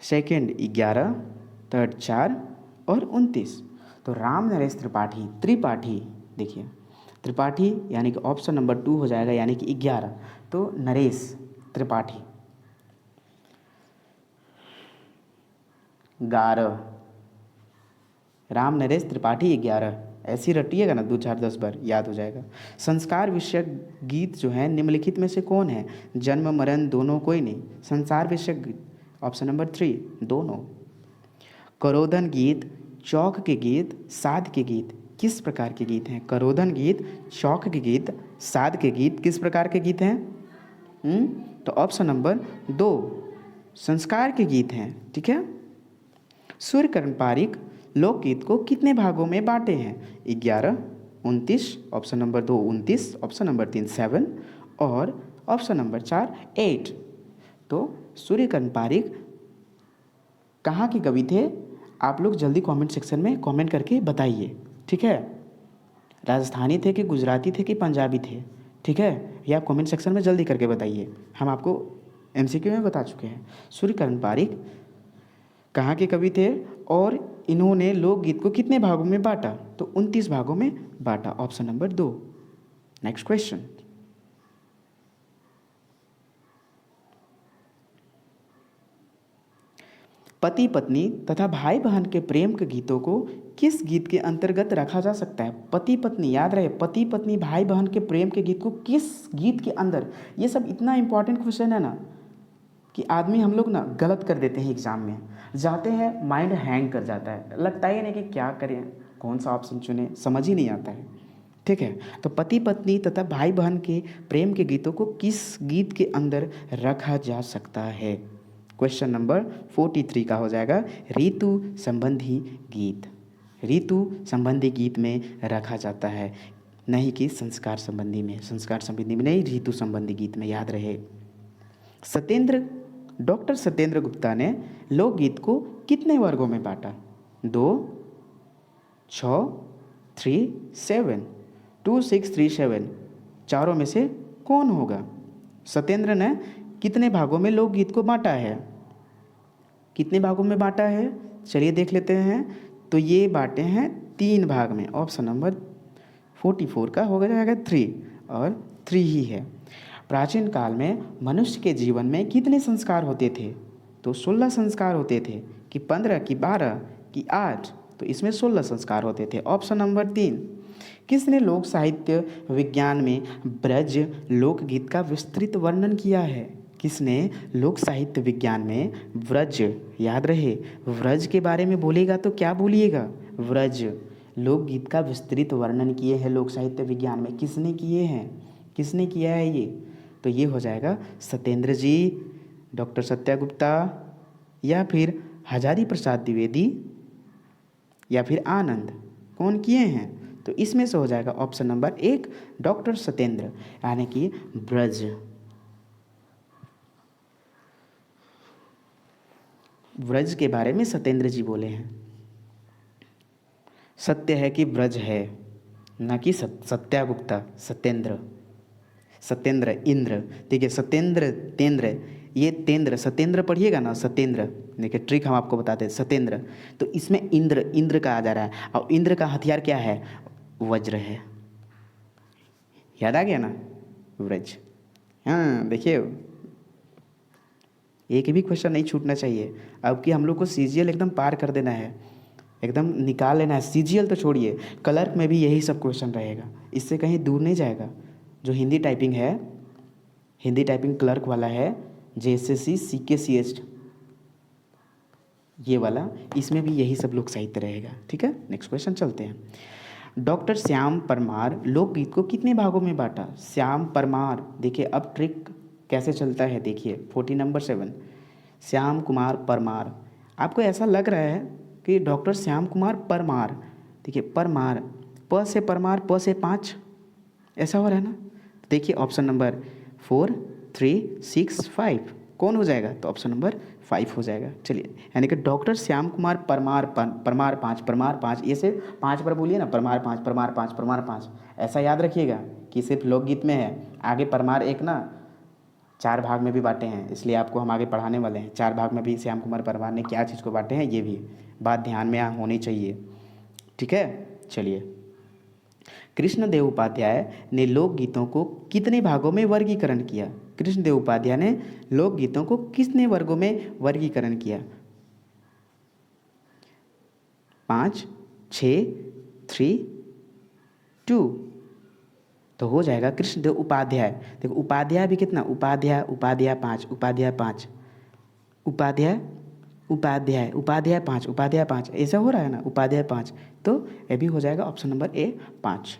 सेकेंड 11, थर्ड 4 और 29। तो राम नरेश त्रिपाठी देखिए, त्रिपाठी यानी कि ऑप्शन नंबर 2 हो जाएगा, यानी कि 11। तो नरेश त्रिपाठी, 11, राम नरेश त्रिपाठी 11, ऐसी रटिएगा ना 2 4 10 बार याद हो जाएगा। संस्कार विषयक गीत जो है निम्नलिखित में से कौन है? जन्म मरण दोनों, कोई नहीं। संसार विषयक गीत, ऑप्शन नंबर 3 दोनों। करोधन गीत, चौक के गीत, साध के गीत किस प्रकार के गीत हैं? करोधन गीत, चौक के गीत, साध के गीत किस प्रकार के गीत हैं? तो ऑप्शन नंबर 2 संस्कार के गीत हैं। ठीक है। सूर्यकर्ण पारिक लोकगीत को कितने भागों में बांटे हैं? 11, 29, ऑप्शन नंबर 2 29, ऑप्शन नंबर 3 7 और ऑप्शन नंबर 4 8। तो सूर्यकर्ण पारिक कहाँ के कवि थे? आप लोग जल्दी कमेंट सेक्शन में कमेंट करके बताइए। ठीक है। राजस्थानी थे कि गुजराती थे कि पंजाबी थे? ठीक है, ये आप कमेंट सेक्शन में जल्दी करके बताइए। हम आपको एमसीक्यू में बता चुके हैं। सूर्यकर्ण पारिक कहाँ के कवि थे और इन्होंने लोकगीत को कितने भागों में बांटा? तो 29 भागों में बांटा, ऑप्शन नंबर 2। Next question. पति पत्नी तथा भाई बहन के प्रेम के गीतों को किस गीत के अंतर्गत रखा जा सकता है? पति पत्नी, याद रहे, पति पत्नी भाई बहन के प्रेम के गीत को किस गीत के अंदर? ये सब इतना इंपॉर्टेंट क्वेश्चन है ना कि आदमी हम लोग ना गलत कर देते हैं एग्जाम में, जाते हैं माइंड हैंग कर जाता है, लगता ही नहीं कि क्या करें, कौन सा ऑप्शन चुने, समझ ही नहीं आता है। ठीक है। तो पति पत्नी तथा भाई बहन के प्रेम के गीतों को किस गीत के अंदर रखा जा सकता है? क्वेश्चन नंबर 43 का हो जाएगा ऋतु संबंधी गीत। ऋतु संबंधी गीत में रखा जाता है, नहीं कि संस्कार संबंधी में। संस्कार संबंधी में नहीं, ऋतु संबंधी गीत में, याद रहे। डॉक्टर सत्येंद्र गुप्ता ने लोकगीत को कितने वर्गों में बांटा? 2, 6, 3, 7, 2, 6, 3, 7 चारों में से कौन होगा? सत्येंद्र ने कितने भागों में लोकगीत को बांटा है? कितने भागों में बांटा है? चलिए देख लेते हैं। तो ये बांटे हैं 3 भाग में, ऑप्शन नंबर 44 का हो जाएगा 3 और 3 ही है। प्राचीन काल में मनुष्य के जीवन में कितने संस्कार होते थे? तो 16 संस्कार होते थे कि 15 कि 12 कि 8? तो इसमें 16 संस्कार होते थे, ऑप्शन नंबर 3। किसने लोक साहित्य विज्ञान में ब्रज लोकगीत का विस्तृत वर्णन किया है? किसने लोक साहित्य विज्ञान में व्रज, याद रहे, व्रज के बारे में बोलेगा तो क्या बोलिएगा? व्रज लोकगीत का विस्तृत वर्णन किए हैं लोक साहित्य विज्ञान में। किसने किए हैं? किसने किया है ये? तो ये हो जाएगा सत्येंद्र जी, डॉक्टर सत्या गुप्ता, या फिर हजारी प्रसाद द्विवेदी, या फिर आनंद। कौन किए हैं? तो इसमें से हो जाएगा ऑप्शन नंबर 1 डॉक्टर सत्येंद्र, यानी कि ब्रज। ब्रज के बारे में सत्येंद्र जी बोले हैं। सत्य है कि ब्रज है, न कि सत्या गुप्ता। सत्येंद्र इंद्र, ठीक है, सत्येंद्र तेंद्र, ये तेंद्र, सत्येंद्र पढ़िएगा ना, सत्येंद्र। देखिए ट्रिक हम आपको बताते हैं, सत्येंद्र, तो इसमें इंद्र का आ जा रहा है, और इंद्र का हथियार क्या है? वज्र है। याद आ गया ना, व्रज। हाँ देखिए, एक भी क्वेश्चन नहीं छूटना चाहिए। अब कि हम लोग को सीजीएल एकदम पार कर देना है, एकदम निकाल लेना है। सीजीएल तो छोड़िए, क्लर्क में भी यही सब क्वेश्चन रहेगा, इससे कहीं दूर नहीं जाएगा। जो हिंदी टाइपिंग है, हिंदी टाइपिंग क्लर्क वाला है, जेएसएससी सीकेसीएस, ये वाला, इसमें भी यही सब लोक साहित्य रहेगा। ठीक है, नेक्स्ट क्वेश्चन चलते हैं। डॉक्टर श्याम परमार लोकगीत को कितने भागों में बांटा? श्याम परमार, देखिए अब ट्रिक कैसे चलता है, देखिए 40 नंबर 7 श्याम कुमार परमार। आपको ऐसा लग रहा है कि डॉक्टर श्याम कुमार परमार, देखिए परमार, प से परमार, प से 5, ऐसा हो रहा है ना। देखिए ऑप्शन नंबर 4, 3, 6, 5 कौन हो जाएगा? तो ऑप्शन नंबर 5 हो जाएगा। चलिए, यानी कि डॉक्टर श्याम कुमार परमार, परमार 5, ये से 5 बार बोलिए ना, परमार 5, परमार 5, परमार 5, ऐसा याद रखिएगा कि सिर्फ लोकगीत में है। आगे परमार एक ना 4 भाग में भी बांटे हैं, इसलिए आपको हम आगे पढ़ाने वाले हैं। 4 भाग में भी श्याम कुमार परमार ने क्या चीज़ को बांटे हैं, ये भी बात ध्यान में होनी चाहिए। ठीक है, चलिए। कृष्णदेव उपाध्याय ने लोकगीतों को कितने भागों में वर्गीकरण किया? कृष्णदेव उपाध्याय ने लोकगीतों को कितने वर्गों में वर्गीकरण किया? 5, 6, 3, 2। तो हो जाएगा कृष्णदेव उपाध्याय। देखो उपाध्याय भी कितना, उपाध्याय उपाध्याय 5, उपाध्याय 5, उपाध्याय उपाध्याय उपाध्याय 5, उपाध्याय 5, ऐसा हो रहा है ना, उपाध्याय 5। तो ये भी हो जाएगा option number A 5।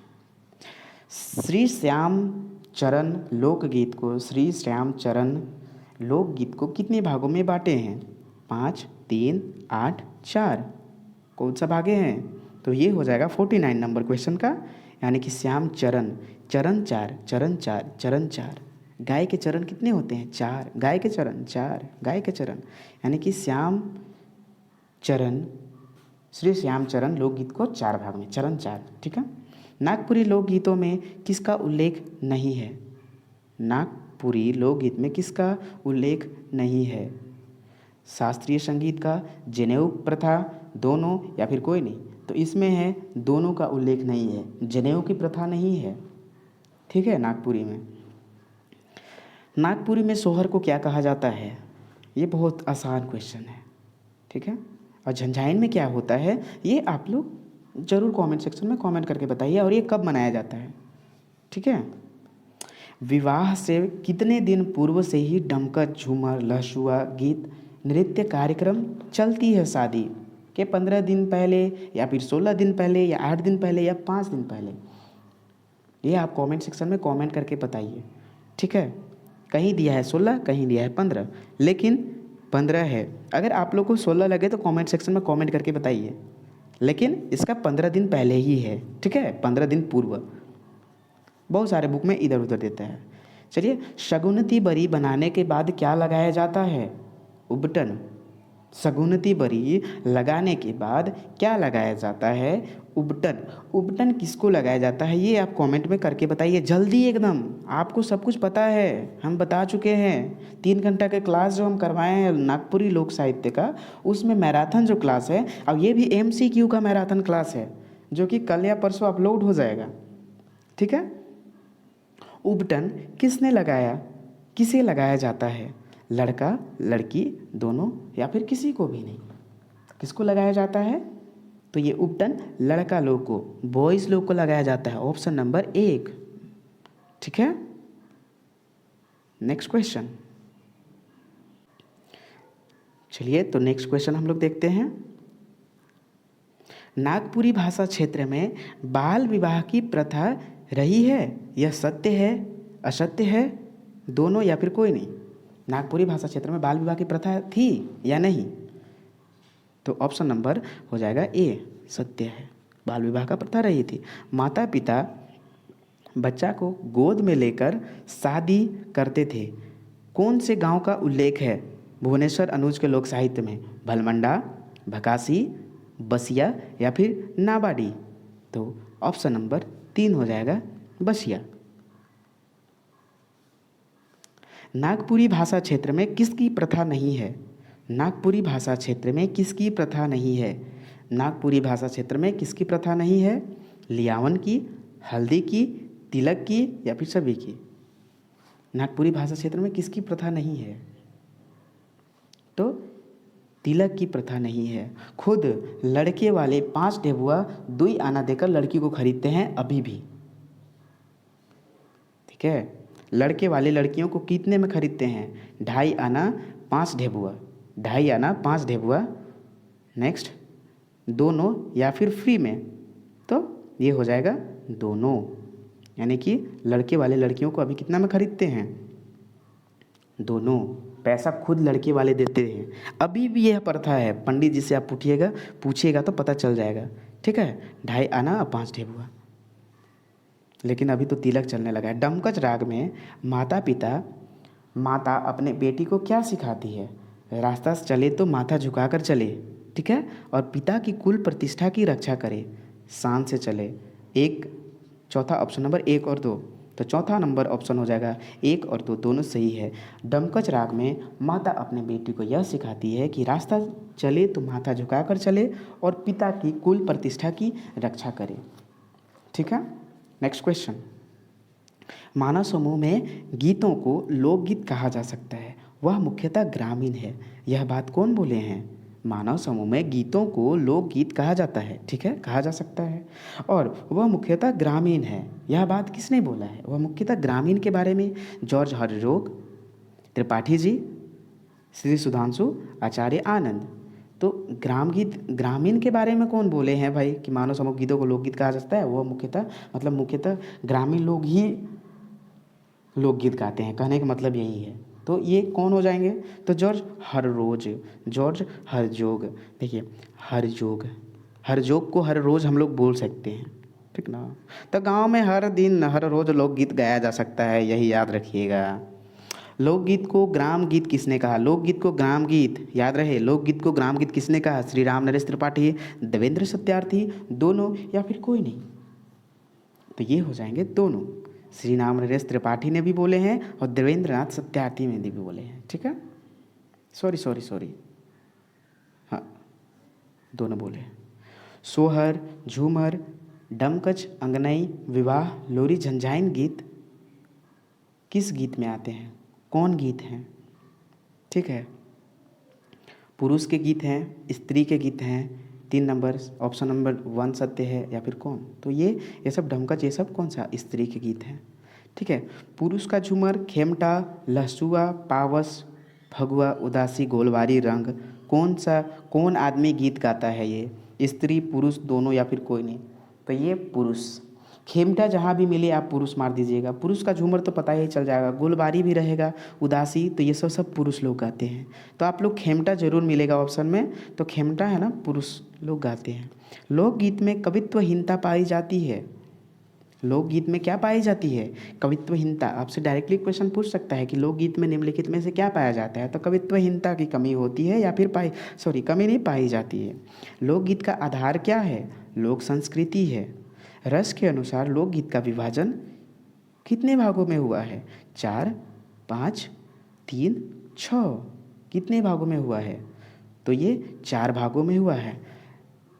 Shri Shyam चरण लोकगीत को, श्री श्याम चरण लोकगीत को कितने भागों में बांटे हैं? 5, 3, 8, 4। कौन सा भागे हैं? तो ये हो जाएगा 49 नंबर क्वेश्चन का, यानी कि श्याम चरण, चरण 4, चरण 4, चरण 4। गाय के चरण कितने होते हैं? 4। गाय के चरण 4, गाय के चरण, यानी कि श्याम चरण, श्री श्याम चरण लोकगीत को 4 भाग में, चरण 4। ठीक है। नागपुरी लोकगीतों में किसका उल्लेख नहीं है? नागपुरी लोकगीत में किसका उल्लेख नहीं है? शास्त्रीय संगीत का, जनेऊ प्रथा, दोनों या फिर कोई नहीं? तो इसमें है दोनों का उल्लेख नहीं है, जनेऊ की प्रथा नहीं है। ठीक है। नागपुरी में, नागपुरी में सोहर को क्या कहा जाता है? ये बहुत आसान क्वेश्चन है। ठीक है। और झंझाइन में क्या होता है, ये आप लोग ज़रूर कमेंट सेक्शन में कमेंट करके बताइए, और ये कब मनाया जाता है। ठीक है। विवाह से कितने दिन पूर्व से ही डमकत, झूमर, लहसुआ, गीत, नृत्य कार्यक्रम चलती है शादी के? 15 दिन पहले, या फिर 16 दिन पहले, या 8 दिन पहले, या 5 दिन पहले? ये आप कमेंट सेक्शन में कमेंट करके बताइए। ठीक है। कहीं दिया है 16, कहीं दिया है 15, लेकिन 15 है। अगर आप लोग को 16 लगे तो कमेंट सेक्शन में कमेंट करके बताइए, लेकिन इसका 15 दिन पहले ही है। ठीक है, 15 दिन पूर्व। बहुत सारे बुक में इधर उधर देता है। चलिए, शगुनती बरी बनाने के बाद क्या लगाया जाता है? उबटन। शगुनती बरी लगाने के बाद क्या लगाया जाता है? उबटन। उबटन किसको लगाया जाता है, ये आप कमेंट में करके बताइए जल्दी एकदम। आपको सब कुछ पता है, हम बता चुके हैं। 3 घंटा का क्लास जो हम करवाए हैं नागपुरी लोक साहित्य का, उसमें मैराथन जो क्लास है, अब ये भी MCQ का मैराथन क्लास है, जो कि कल या परसों अपलोड हो जाएगा। ठीक है। उबटन किसने लगाया, किसे लगाया जाता है? लड़का लड़की दोनों, या फिर किसी को भी नहीं? किसको लगाया जाता है? तो ये उबटन लड़का लोग को, बॉयज़ लोग को लगाया जाता है। Option number 1। ठीक है। Next question. चलिए, तो नेक्स्ट क्वेश्चन हम लोग देखते हैं। नागपुरी भाषा क्षेत्र में बाल विवाह की प्रथा रही है, यह सत्य है, असत्य है, दोनों या फिर कोई नहीं? नागपुरी भाषा क्षेत्र में बाल विवाह की प्रथा थी या नहीं? तो ऑप्शन नंबर हो जाएगा ए, सत्य है, बाल विवाह का प्रथा रही थी। माता पिता बच्चा को गोद में लेकर शादी करते थे। कौन से गांव का उल्लेख है भुवनेश्वर अनुज के लोक साहित्य में? भलमंडा, भकासी, बसिया, या फिर नाबाडी? तो ऑप्शन नंबर 3 हो जाएगा, बसिया। नागपुरी भाषा क्षेत्र में किसकी प्रथा नहीं है? नागपुरी भाषा क्षेत्र में किसकी प्रथा नहीं है? नागपुरी भाषा क्षेत्र में किसकी प्रथा नहीं है? लियावन की, हल्दी की, तिलक की, या फिर सभी की? नागपुरी भाषा क्षेत्र में किसकी प्रथा नहीं है? तो तिलक की प्रथा नहीं है। खुद लड़के वाले 5 ढेबुआ 2 आना देकर लड़की को खरीदते हैं अभी भी। ठीक है। लड़के वाले लड़कियों को कितने में खरीदते हैं? 2.5 आना 5 ढेबुआ, 2.5 आना 5 ढेबुआ। नेक्स्ट, दोनों या फिर फ्री में? तो ये हो जाएगा दोनों, यानी कि लड़के वाले लड़कियों को अभी कितना में खरीदते हैं? दोनों। पैसा खुद लड़के वाले देते हैं। अभी भी यह प्रथा है, पंडित जी से आप पूछिएगा तो पता चल जाएगा। ठीक है। 2.5 आना और 5 ढेबुआ। लेकिन अभी तो तिलक चलने लगा है। डमकच राग में माता अपने बेटी को क्या सिखाती है? रास्ता से चले तो माथा झुकाकर चले। ठीक है। और पिता की कुल प्रतिष्ठा की रक्षा करे, शान से चले। चौथा ऑप्शन नंबर 1 और 2। तो चौथा नंबर ऑप्शन हो जाएगा 1 और 2, दोनों सही है। डमकच राग में माता अपने बेटी को यह सिखाती है कि रास्ता चले तो माथा झुकाकर चले और पिता की कुल प्रतिष्ठा की रक्षा करे। ठीक है। Next question. मानव समूह में गीतों को लोकगीत कहा जा सकता है, वह मुख्यतः ग्रामीण है, यह बात कौन बोले हैं? मानव समूह में गीतों को लोकगीत कहा जाता है, ठीक है, कहा जा सकता है। और वह मुख्यतः ग्रामीण है। यह बात किसने बोला है? वह मुख्यतः ग्रामीण के बारे में जॉर्ज हरिजोग त्रिपाठी जी, श्री सुधांशु आचार्य आनंद। तो ग्रामीण के बारे में कौन बोले हैं भाई कि मानव समूह गीतों को लोकगीत कहा जाता है? वह मुख्यतः ग्रामीण लोग ही लोकगीत गाते हैं, कहने का मतलब यही है। तो ये कौन हो जाएंगे? तो जॉर्ज हरजोग। देखिए हरजोग को हर रोज़ हम लोग बोल सकते हैं, ठीक ना। तो गांव में हर दिन हर रोज़ लोकगीत गाया जा सकता है, यही याद रखिएगा। लोकगीत को ग्राम गीत किसने कहा? लोकगीत को ग्राम गीत, याद रहे, लोकगीत को ग्राम गीत किसने कहा? श्री राम नरेश त्रिपाठी, देवेंद्र सत्यार्थी, दोनों या फिर कोई नहीं? तो ये हो जाएंगे दोनों। श्री राम नरेश त्रिपाठी ने भी बोले हैं और देवेंद्र नाथ सत्यार्थी ने भी बोले हैं, ठीक है। सॉरी, हाँ, दोनों बोले हैं। सोहर, झूमर, डमकच, अंगनई, विवाह, लोरी, झंझाइन गीत किस गीत में आते हैं? कौन गीत हैं? ठीक है, पुरुष के गीत हैं, स्त्री के गीत हैं। 3 नंबर, ऑप्शन नंबर 1 सत्य है या फिर कौन? तो ये सब ढमकच, ये सब कौन सा? स्त्री के गीत हैं, ठीक है। पुरुष का झूमर, खेमटा, लहसुआ, पावस, फगुआ, उदासी, गोलवारी, रंग, कौन आदमी गीत गाता है? ये स्त्री पुरुष दोनों या फिर कोई नहीं? तो ये पुरुष। खेमटा जहाँ भी मिले आप पुरुष मार दीजिएगा। पुरुष का झूमर तो पता ही चल जाएगा। गोलबारी भी रहेगा, उदासी, तो ये सब पुरुष लोग गाते हैं। तो आप लोग खेमटा जरूर मिलेगा ऑप्शन में, तो खेमटा है ना, पुरुष लोग गाते हैं। लोकगीत में कवित्वहीनता पाई जाती है। लोकगीत में क्या पाई जाती है? कवित्वहीनता। आपसे डायरेक्टली क्वेश्चन पूछ सकता है कि लोकगीत में निम्नलिखित में से क्या पाया जाता है? तो कवित्वहीनता की कमी होती है या फिर कमी नहीं पाई जाती है। लोकगीत का आधार क्या है? लोक संस्कृति है। रस के अनुसार लोकगीत का विभाजन कितने भागों में हुआ है? 4, 5, 3, 6। कितने भागों में हुआ है? तो ये 4 भागों में हुआ है।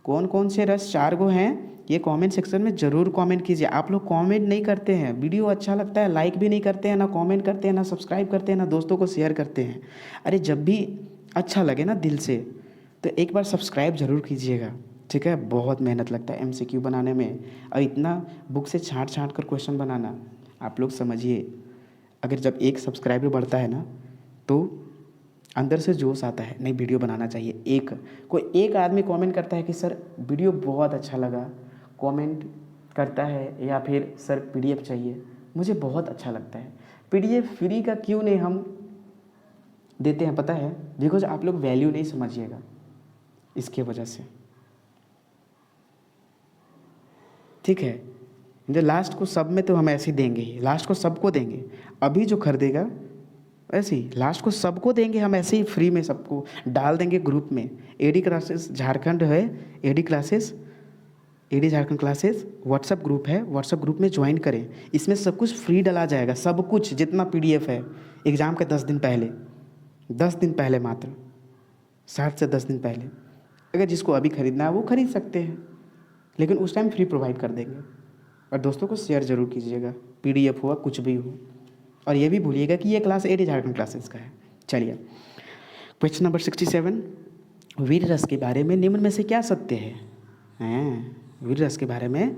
कौन कौन से रस 4 गो हैं? ये कमेंट सेक्शन में ज़रूर कमेंट कीजिए। आप लोग कमेंट नहीं करते हैं, वीडियो अच्छा लगता है लाइक भी नहीं करते हैं, ना कमेंट करते हैं, ना सब्सक्राइब करते हैं, ना दोस्तों को शेयर करते हैं। अरे जब भी अच्छा लगे ना दिल से, तो एक बार सब्सक्राइब ज़रूर कीजिएगा, ठीक है। बहुत मेहनत लगता है MCQ बनाने में, और इतना बुक से छाँट कर क्वेश्चन बनाना। आप लोग समझिए, अगर जब 1 सब्सक्राइबर बढ़ता है ना, तो अंदर से जोश आता है, नहीं वीडियो बनाना चाहिए। कोई एक आदमी कमेंट करता है कि सर वीडियो बहुत अच्छा लगा, कमेंट करता है, या फिर सर PDF चाहिए, मुझे बहुत अच्छा लगता है। PDF फ्री का क्यों नहीं हम देते हैं पता है? बिकॉज आप लोग वैल्यू नहीं समझिएगा, इसके वजह से, ठीक है। जो लास्ट को सब में तो हम ऐसे ही देंगे ही, लास्ट को सबको देंगे। अभी जो खरीदेगा ऐसे ही लास्ट को सबको देंगे हम, ऐसे ही फ्री में सबको डाल देंगे ग्रुप में। AD क्लासेस झारखंड है, AD Jharkhand classes WhatsApp group है, व्हाट्सअप ग्रुप में ज्वाइन करें। इसमें सब कुछ फ्री डाला जाएगा, सब कुछ जितना PDF है। एग्ज़ाम के 10 दिन पहले मात्र, 7 से 10 दिन पहले। अगर जिसको अभी ख़रीदना है वो ख़रीद सकते हैं, लेकिन उस टाइम फ्री प्रोवाइड कर देंगे। और दोस्तों को शेयर ज़रूर कीजिएगा, PDF हुआ कुछ भी हो। और ये भी भूलिएगा कि ये क्लास AD झारखंड क्लासेस का है। चलिए, क्वेश्चन नंबर 67, वीर रस के बारे में निम्न में से क्या सत्य है? वीर रस के बारे में,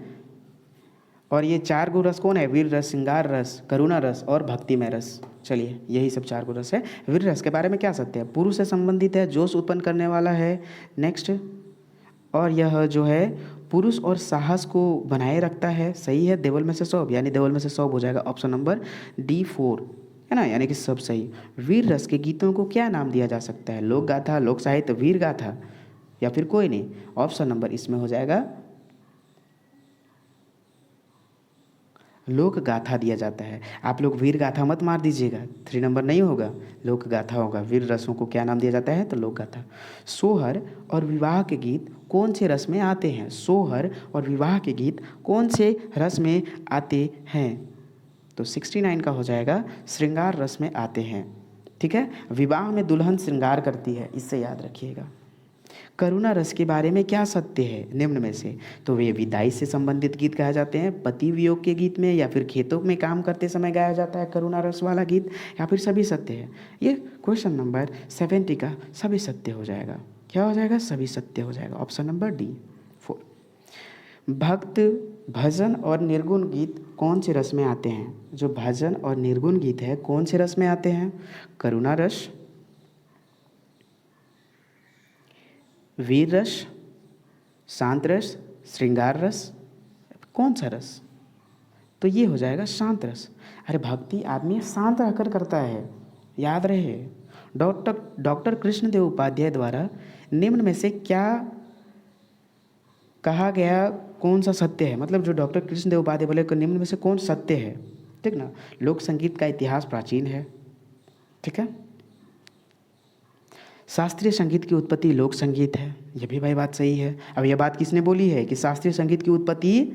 और ये 4 गो रस कौन है? वीर रस, श्रृंगार रस, करुणा रस और भक्तिमय रस। चलिए, यही सब 4 गो रस है। वीर रस के बारे में क्या सत्य है? पुरुष से संबंधित है, जोश उत्पन्न करने वाला है। नेक्स्ट, और यह जो है पुरुष और साहस को बनाए रखता है। सही है, देवल में से सब, यानी देवल में से सब हो जाएगा ऑप्शन नंबर D4, है ना, यानी कि सब सही। वीर रस के गीतों को क्या नाम दिया जा सकता है? लोक गाथा, लोक साहित्य, वीर गाथा, या फिर कोई नहीं? ऑप्शन नंबर इसमें हो जाएगा लोक गाथा दिया जाता है। आप लोग वीर गाथा मत मार दीजिएगा, 3 नंबर नहीं होगा, लोक गाथा होगा। वीर रसों को क्या नाम दिया जाता है? तो लोक गाथा। सोहर और विवाह के गीत कौन से रस में आते हैं? सोहर और विवाह के गीत कौन से रस में आते हैं? तो 69 का हो जाएगा श्रृंगार रस में आते हैं, ठीक है। विवाह में दुल्हन श्रृंगार करती है, इससे याद रखिएगा। करुणा रस के बारे में क्या सत्य है निम्न में से? तो वे विदाई से संबंधित गीत गाए जाते हैं, पति वियोग के गीत में, या फिर खेतों में काम करते समय गाया जाता है करुणा रस वाला गीत, या फिर सभी सत्य है? ये क्वेश्चन नंबर 70 का सभी सत्य हो जाएगा। क्या हो जाएगा? सभी सत्य हो जाएगा। Option number D 4। भक्त भजन और निर्गुण गीत कौन से रस में आते हैं? जो भजन और निर्गुण गीत है कौन से रस में आते हैं? करुणा रस, वीर रस, शांत रस, श्रृंगार रस, कौन सा रस? तो ये हो जाएगा शांत रस। अरे भक्ति आदमी शांत रहकर करता है, याद रहे। डॉक्टर कृष्णदेव उपाध्याय द्वारा निम्न में से क्या कहा गया, कौन सा सत्य है? मतलब जो डॉक्टर कृष्णदेव उपाध्याय बोले कि निम्न में से कौन सत्य है, ठीक ना। लोक संगीत का इतिहास प्राचीन है, ठीक है। शास्त्रीय संगीत की उत्पत्ति लोक संगीत है, यह भी भाई बात सही है। अब यह बात किसने बोली है कि शास्त्रीय संगीत की उत्पत्ति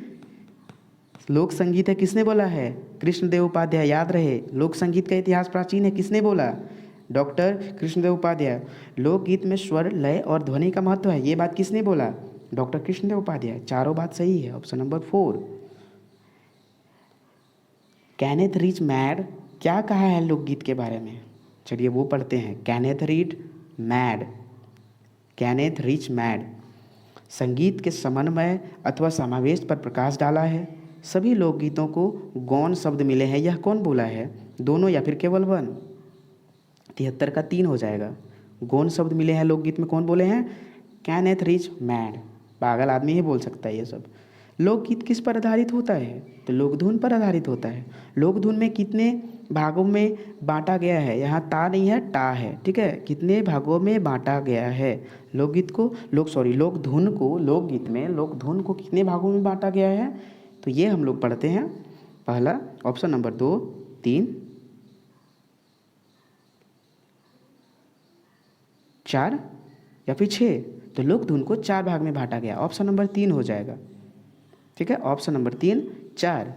लोक संगीत है? किसने बोला है? कृष्णदेव उपाध्याय। याद रहे, लोक संगीत का इतिहास प्राचीन है, किसने बोला? डॉक्टर कृष्णदेव उपाध्याय। लोकगीत में स्वर, लय और ध्वनि का महत्व है, ये बात किसने बोला? डॉक्टर कृष्णदेव उपाध्याय। चारों बात सही है। Option number 4। Kenneth rich mad क्या कहा है लोकगीत के बारे में? चलिए वो पढ़ते हैं। कैनेथ रिच मैड संगीत के समन्वय अथवा समावेश पर प्रकाश डाला है। सभी लोकगीतों को गौण शब्द मिले हैं, यह कौन बोला है? दोनों या फिर केवल वन? 73 का 3 हो जाएगा। गौण शब्द मिले हैं लोकगीत में, कौन बोले हैं? Kenneth rich mad. पागल आदमी ही बोल सकता है ये सब। लोकगीत किस पर आधारित होता है? तो लोकधुन पर आधारित होता है। लोकधुन में कितने भागों में बांटा गया है? यहाँ ता नहीं है, टा है, ठीक है। कितने भागों में बांटा गया है लोकगीत को? लोकधुन को, लोकगीत में लोकधुन को कितने भागों में बांटा गया है? तो ये हम लोग पढ़ते हैं। पहला ऑप्शन नंबर 2, 3, 4 या फिर 6। तो लोकधुन को 4 भाग में बांटा गया, ऑप्शन नंबर 3 हो जाएगा, ठीक है। Option number 3, 4।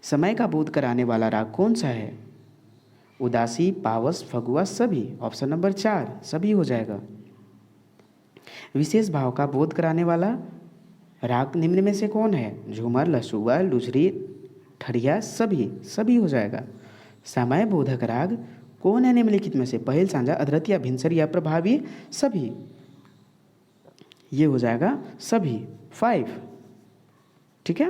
समय का बोध कराने वाला राग कौन सा है? उदासी, पावस, फगुआ, सभी। ऑप्शन नंबर 4 सभी हो जाएगा। विशेष भाव का बोध कराने वाला राग निम्न में से कौन है? झूमर, लसुआ, लुझरी, ठरिया, सभी हो जाएगा। समय बोधक राग कौन है निम्नलिखित में से? पहेल, सांझा, अधरत या भिनसर या प्रभावी, सभी। ये हो जाएगा सभी, 5, ठीक है।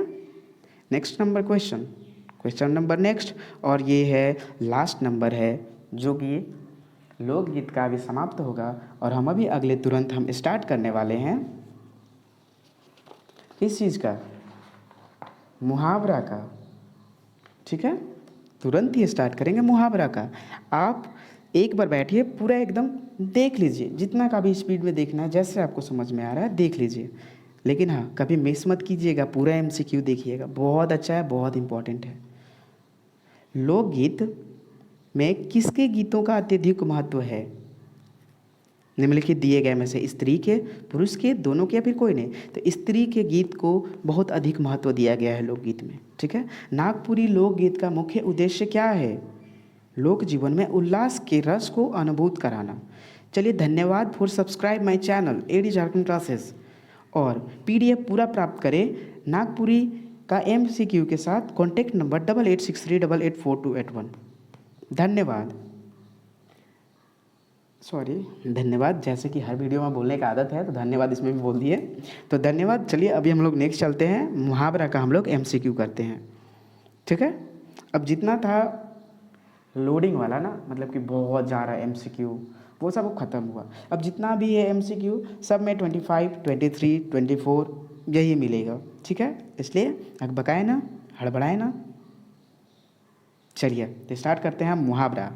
Next number question number next, और ये है लास्ट नंबर है जो कि लोकगीत का अभी समाप्त होगा। और हम अभी अगले तुरंत हम स्टार्ट करने वाले हैं किस चीज़ का? मुहावरा का, ठीक है। तुरंत ही स्टार्ट करेंगे मुहावरा का। आप एक बार बैठिए, पूरा एकदम देख लीजिए, जितना का भी स्पीड में देखना है, जैसे आपको समझ में आ रहा है देख लीजिए। लेकिन हाँ, कभी मिस मत कीजिएगा, पूरा MCQ देखिएगा, बहुत अच्छा है, बहुत इम्पोर्टेंट है। लोकगीत में किसके गीतों का अत्यधिक महत्व है? निम्नलिखित दिए गए में से स्त्री के, पुरुष के, दोनों के या फिर कोई नहीं? तो स्त्री के गीत को बहुत अधिक महत्व दिया गया है लोकगीत में, ठीक है। नागपुरी लोकगीत का मुख्य उद्देश्य क्या है? लोक जीवन में उल्लास के रस को अनुभूत कराना। चलिए, धन्यवाद for subscribe my channel AD Jharkhand classes. और PDF पूरा प्राप्त करें नागपुरी का MCQ के साथ। Contact number 8863884281। धन्यवाद। धन्यवाद। जैसे कि हर वीडियो में बोलने का आदत है, तो धन्यवाद इसमें भी बोल दिए, तो धन्यवाद। चलिए अभी हम लोग नेक्स्ट चलते हैं, मुहावरा का हम लोग MCQ करते हैं, ठीक है। अब जितना था लोडिंग वाला ना, मतलब कि बहुत जा रहा है MCQ, वो सब ख़त्म हुआ। अब जितना भी है MCQ सब में 25, 23, 24 यही मिलेगा, ठीक है। इसलिए अकबकाए ना, हड़बड़ाए ना। चलिए तो स्टार्ट करते हैं मुहावरा।